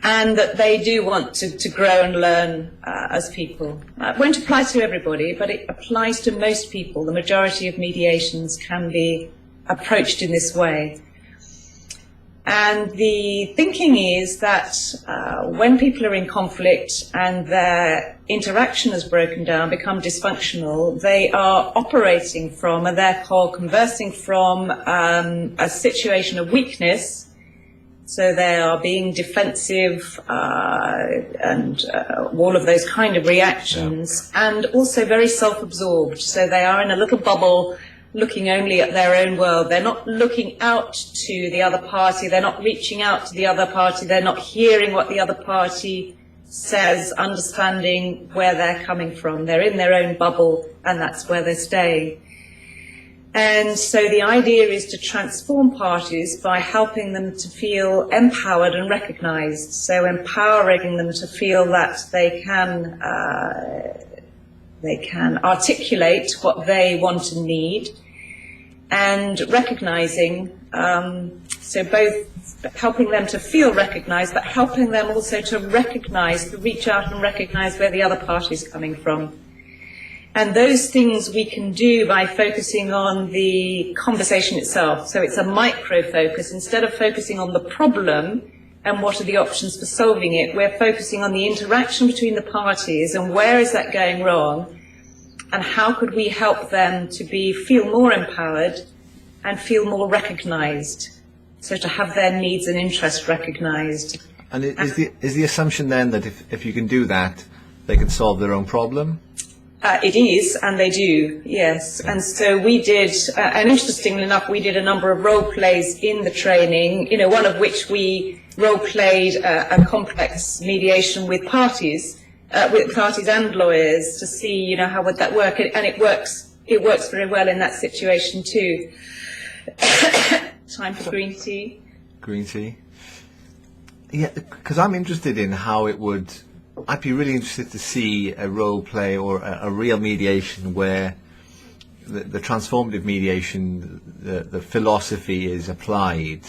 and that they do want to grow and learn as people. It won't apply to everybody, but it applies to most people. The majority of mediations can be approached in this way. And the thinking is that when people are in conflict and their interaction has broken down, become dysfunctional, they are operating from, and therefore conversing from, a situation of weakness. So they are being defensive and all of those kind of reactions, and also very self-absorbed. So they are in a little bubble, looking only at their own world. They're not looking out to the other party. They're not reaching out to the other party. They're not hearing what the other party says, understanding where they're coming from. They're in their own bubble, and that's where they're staying. And so the idea is to transform parties by helping them to feel empowered and recognized. So empowering them to feel that they can articulate what they want and need, and recognizing, so both helping them to feel recognized, but helping them also to recognize, to reach out and recognize where the other party is coming from. And those things we can do by focusing on the conversation itself. So it's a micro focus. Instead of focusing on the problem and what are the options for solving it, we're focusing on the interaction between the parties and where is that going wrong, and how could we help them to feel more empowered and feel more recognized, so to have their needs and interests recognized. And is the assumption then that if you can do that, they can solve their own problem? It is, and they do, yes. And so we did, and interestingly enough, we did a number of role plays in the training, one of which we role played a complex mediation with parties and lawyers to see, how would that work. And it works very well in that situation too. Time for green tea. Green tea. Yeah, because I'm interested in how it would. I'd be really interested to see a role play or a real mediation where the transformative mediation, the philosophy is applied.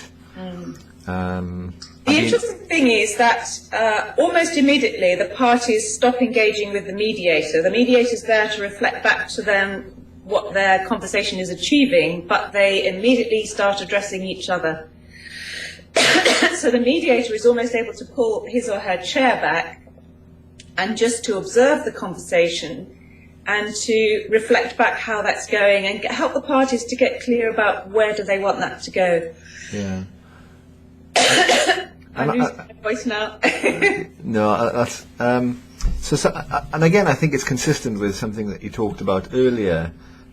The interesting thing is that almost immediately the parties stop engaging with the mediator. The mediator is there to reflect back to them what their conversation is achieving, but they immediately start addressing each other. So the mediator is almost able to pull his or her chair back and just to observe the conversation and to reflect back how that's going and help the parties to get clear about where do they want that to go. Yeah. I'm losing my voice now. No, that's so. And again, I think it's consistent with something that you talked about earlier,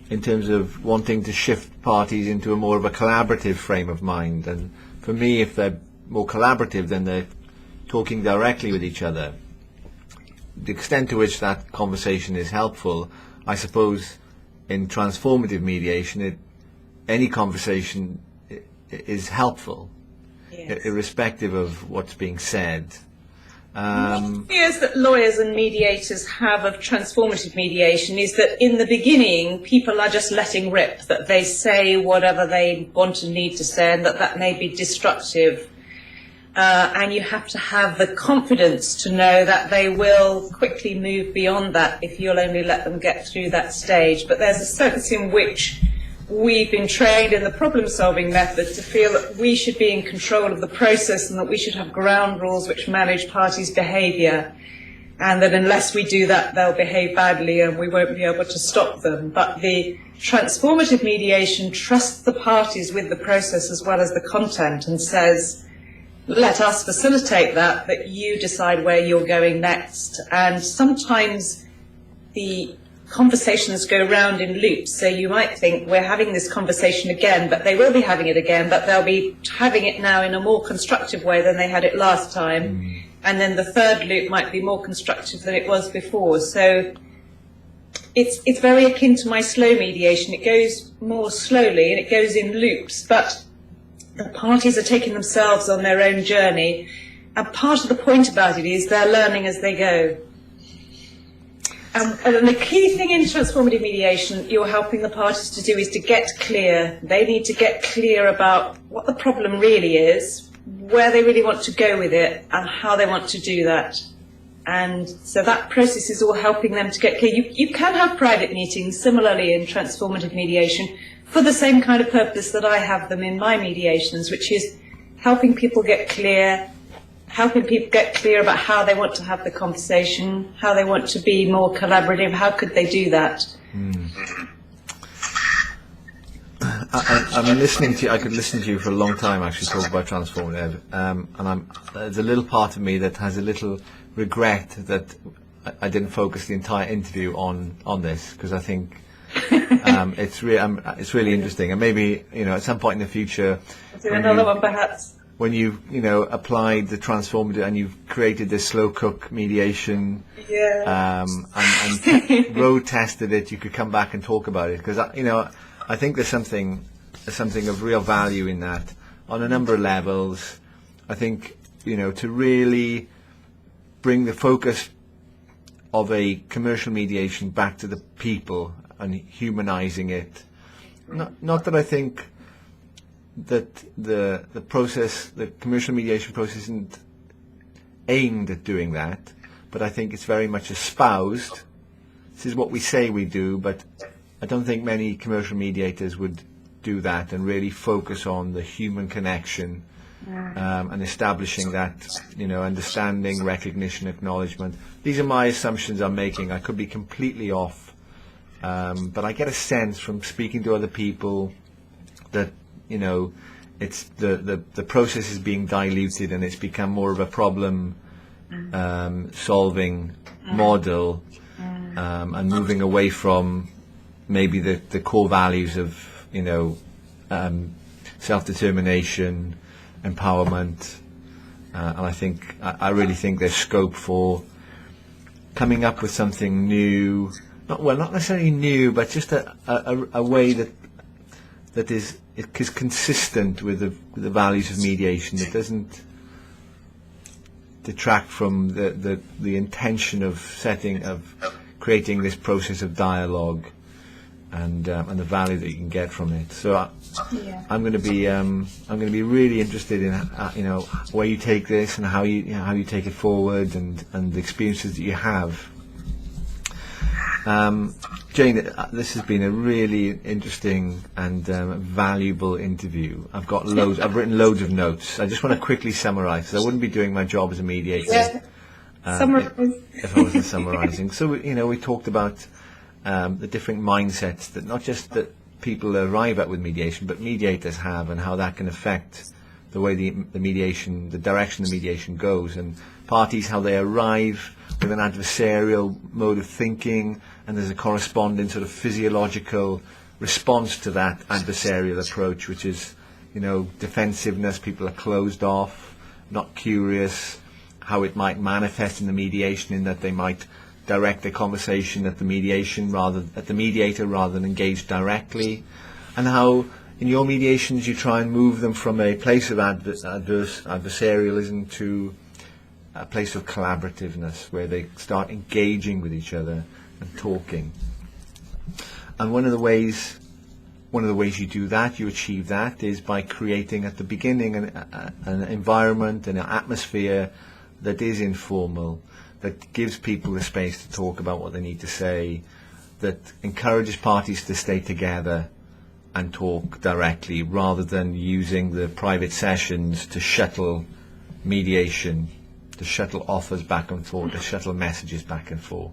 in terms of wanting to shift parties into a more of a collaborative frame of mind. And for me, if they're more collaborative, then they're talking directly with each other. The extent to which that conversation is helpful, I suppose, in transformative mediation, any conversation is helpful, yes, irrespective of what's being said. One of the fears that lawyers and mediators have of transformative mediation is that in the beginning people are just letting rip, that they say whatever they want and need to say, and that may be destructive. And you have to have the confidence to know that they will quickly move beyond that if you'll only let them get through that stage. But there's a sense in which we've been trained in the problem-solving method to feel that we should be in control of the process and that we should have ground rules which manage parties' behaviour, and that unless we do that, they'll behave badly and we won't be able to stop them. But the transformative mediation trusts the parties with the process as well as the content and says, let us facilitate that, but you decide where you're going next. And sometimes the conversations go round in loops, so you might think we're having this conversation again, but they will be having it again, but they'll be having it now in a more constructive way than they had it last time. And then the third loop might be more constructive than it was before. So it's very akin to my slow mediation. It goes more slowly and it goes in loops, but the parties are taking themselves on their own journey, and part of the point about it is they're learning as they go. And the key thing in transformative mediation you're helping the parties to do is to get clear. They need to get clear about what the problem really is, where they really want to go with it, and how they want to do that. And so that process is all helping them to get clear. You can have private meetings similarly in transformative mediation for the same kind of purpose that I have them in my mediations, which is helping people get clear, about how they want to have the conversation, how they want to be more collaborative, how could they do that. I'm listening to you. I could listen to you for a long time actually talk about transformative, and there's a little part of me that has a little regret that I didn't focus the entire interview on this, because I think it's really interesting, and maybe at some point in the future, do another one perhaps. When you've applied the transformative and you've created this slow cook mediation, and road tested it, you could come back and talk about it, because I think there's something of real value in that on a number of levels. I think, to really bring the focus of a commercial mediation back to the people and humanizing it. Not that I think that the commercial mediation process isn't aimed at doing that, but I think it's very much espoused. This is what we say we do, but I don't think many commercial mediators would do that and really focus on the human connection and establishing that, understanding, recognition, acknowledgement. These are my assumptions I'm making. I could be completely off, but I get a sense from speaking to other people that, it's the process is being diluted and it's become more of a problem solving model, and moving away from maybe the core values of self-determination, empowerment, and I really think there's scope for coming up with something new, not necessarily new, but just a way that is consistent with the values of mediation. It doesn't detract from the intention of creating this process of dialogue and the value that you can get from it. So I'm going to be really interested in where you take this and how you take it forward and the experiences that you have. Jane, this has been a really interesting and valuable interview. I've written loads of notes. I just want to quickly summarise, because I wouldn't be doing my job as a mediator if I wasn't summarising. So we talked about the different mindsets that not just that people arrive at with mediation, but mediators have, and how that can affect the way the direction the mediation goes, and parties, how they arrive with an adversarial mode of thinking, and there's a corresponding sort of physiological response to that adversarial approach, which is, defensiveness. People are closed off, not curious, how it might manifest in the mediation, in that they might direct the conversation at the mediator rather than engage directly, and how in your mediations you try and move them from a place of adversarialism to a place of collaborativeness, where they start engaging with each other and talking. And one of the ways you do that, you achieve that, is by creating at the beginning an environment and an atmosphere that is informal, that gives people the space to talk about what they need to say, that encourages parties to stay together and talk directly, rather than using the private sessions to shuttle mediation, to shuttle offers back and forth, to shuttle messages back and forth.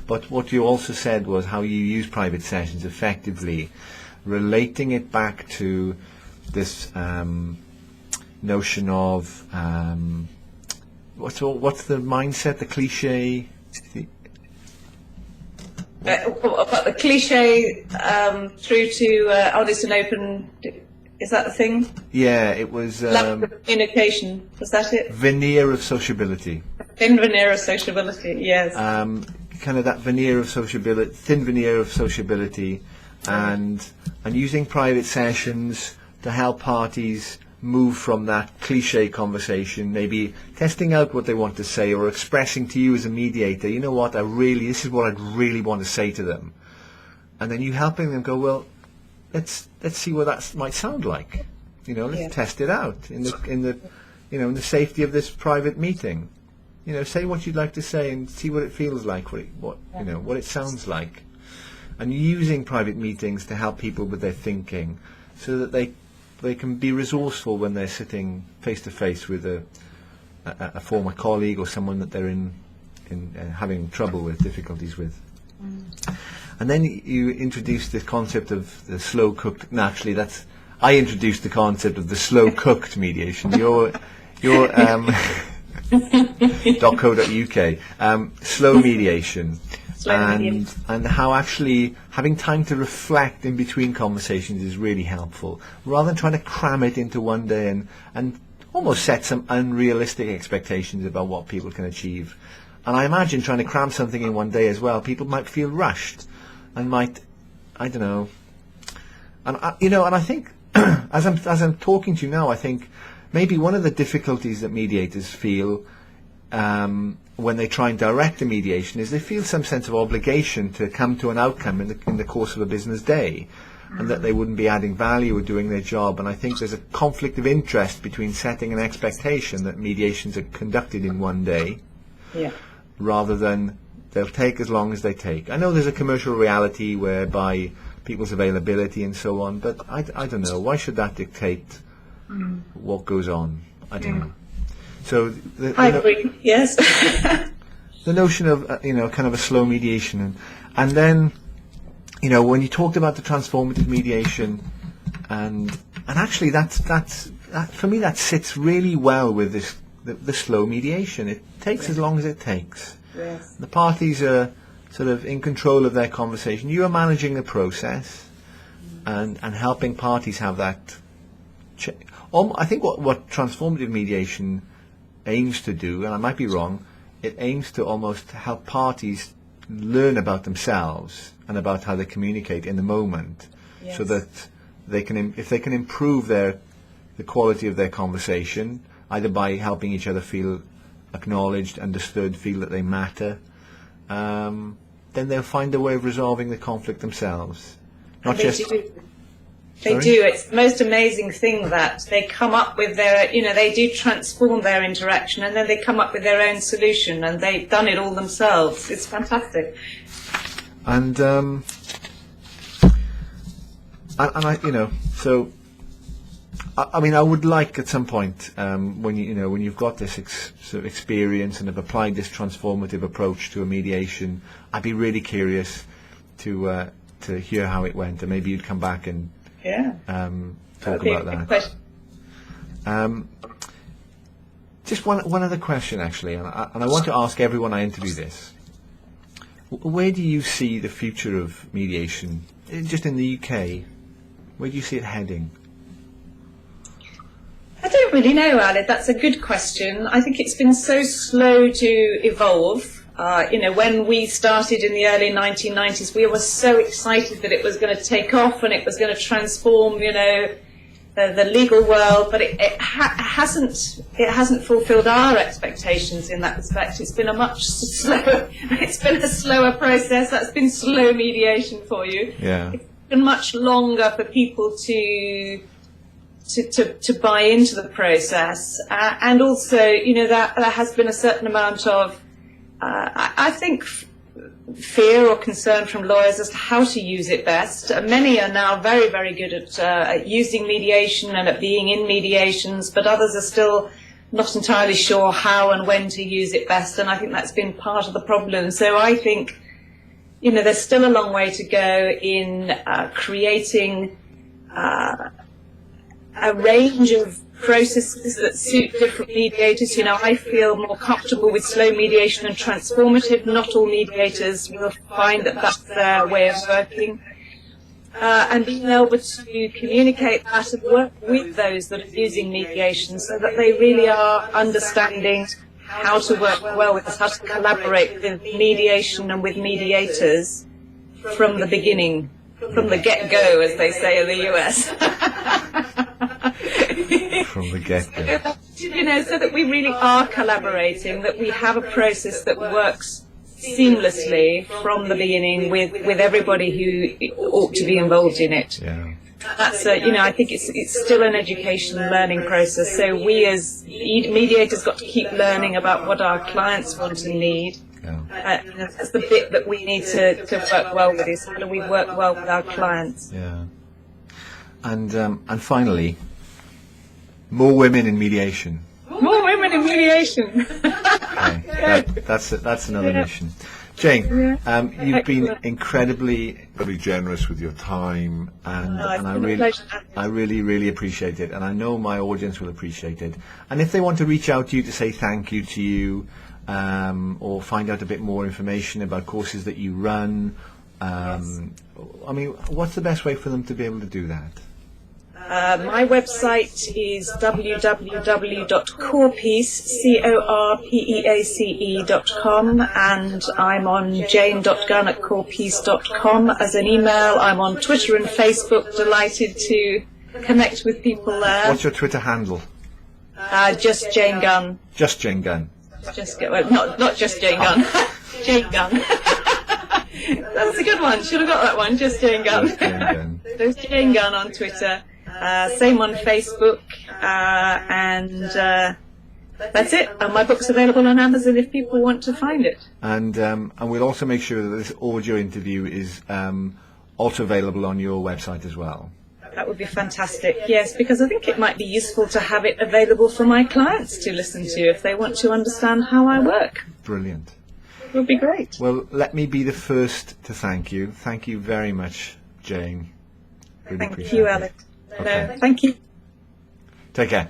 But what you also said was how you use private sessions effectively, relating it back to this notion of what's the mindset, the cliche? About the cliche through to honest and open. Is that the thing? Yeah, it was Lack of communication. Was that it? Veneer of sociability. Thin veneer of sociability. Yes. Kind of that veneer of sociability, thin veneer of sociability, and using private sessions to help parties move from that cliche conversation, maybe testing out what they want to say, or expressing to you as a mediator, this is what I'd really want to say to them, and then you helping them go, well, let's see what that might sound like. Let's test it out in the safety of this private meeting. Say what you'd like to say and see what it feels like, what it sounds like, and using private meetings to help people with their thinking, so that they can be resourceful when they're sitting face to face with a former colleague or someone that they're in having trouble with, difficulties with. And then you introduced this concept of the slow cooked. I introduced the concept of the slow cooked mediation. Your .co.uk, slow mediation. And how actually having time to reflect in between conversations is really helpful, rather than trying to cram it into one day and almost set some unrealistic expectations about what people can achieve. And I imagine trying to cram something in one day as well, people might feel rushed and might, I don't know, And I think as I'm talking to you now, I think maybe one of the difficulties that mediators feel when they try and direct a mediation is they feel some sense of obligation to come to an outcome in the course of a business day, and that they wouldn't be adding value or doing their job. And I think there's a conflict of interest between setting an expectation that mediations are conducted in one day, rather than they'll take as long as they take. I know there's a commercial reality whereby people's availability and so on, but I don't know. Why should that dictate what goes on? I don't know. So I agree. Yes. The notion of kind of a slow mediation, and then when you talked about the transformative mediation, and actually that for me that sits really well with the slow mediation. It takes as long as it takes. Yes. The parties are sort of in control of their conversation. You are managing the process and helping parties have that. I think what transformative mediation aims to do, and I might be wrong, it aims to almost help parties learn about themselves and about how they communicate in the moment, so that they can, if they can improve the quality of their conversation, either by helping each other feel acknowledged, understood, feel that they matter, then they'll find a way of resolving the conflict themselves. Not just. They do. It's the most amazing thing that they come up with they do transform their interaction, and then they come up with their own solution, and they've done it all themselves. It's fantastic. And so I mean, I would like at some point when you've got this sort of experience and have applied this transformative approach to a mediation, I'd be really curious to hear how it went, and maybe you'd come back and talk about that. Just one other question, actually, and I want to ask everyone I interview this. Where do you see the future of mediation, just in the UK? Where do you see it heading? I don't really know, Aled. That's a good question. I think it's been so slow to evolve. When we started in the early 1990s, we were so excited that it was going to take off and it was going to transform, the legal world, but it hasn't fulfilled our expectations in that respect. It's been a slower process. That's been slow mediation for you. Yeah. It's been much longer for people to buy into the process, and also, that there has been a certain amount of I think fear or concern from lawyers as to how to use it best. Many are now very, very good at using mediation and at being in mediations, but others are still not entirely sure how and when to use it best, and I think that's been part of the problem. So I think, there's still a long way to go in creating a range of processes that suit different mediators. I feel more comfortable with slow mediation and transformative. Not all mediators will find that that's their way of working. And being able to communicate that and work with those that are using mediation so that they really are understanding how to work well with us, how to collaborate with mediation and with mediators from the beginning, from the get-go, as they say in the US. From the get-go. So that we really are collaborating, that we have a process that works seamlessly from the beginning with everybody who ought to be involved in it. Yeah. That's I think it's still an education and learning process. So we as mediators got to keep learning about what our clients want and need. Yeah. That's the bit that we need to work well with, is how do we work well with our clients. Yeah. And finally, more women in mediation. More women in mediation. Okay. That's another mission. Jane, you've been incredibly generous with your time, and I really appreciate it, and I know my audience will appreciate it. And if they want to reach out to you to say thank you to you, or find out a bit more information about courses that you run, I mean, what's the best way for them to be able to do that? My website is www.corepeace.com, and I'm on jane.gunn@corepeace.com as an email. I'm on Twitter and Facebook, delighted to connect with people there. What's your Twitter handle? Just Jane Gunn. Just Jane Gunn. Not just Jane Gunn. Jane Gunn. That's a good one. Should have got that one. Just Jane Gunn. Just Jane Gunn. There's Jane Gunn on Twitter. Same on Facebook. And that's it. And my book's available on Amazon if people want to find it. And we'll also make sure that this audio interview is also available on your website as well. That would be fantastic, yes, because I think it might be useful to have it available for my clients to listen to if they want to understand how I work. Brilliant. It would be great. Well, let me be the first to thank you. Thank you very much, Jane. Really Thank appreciate you, it. Alex. Okay. No, thank you. Take care.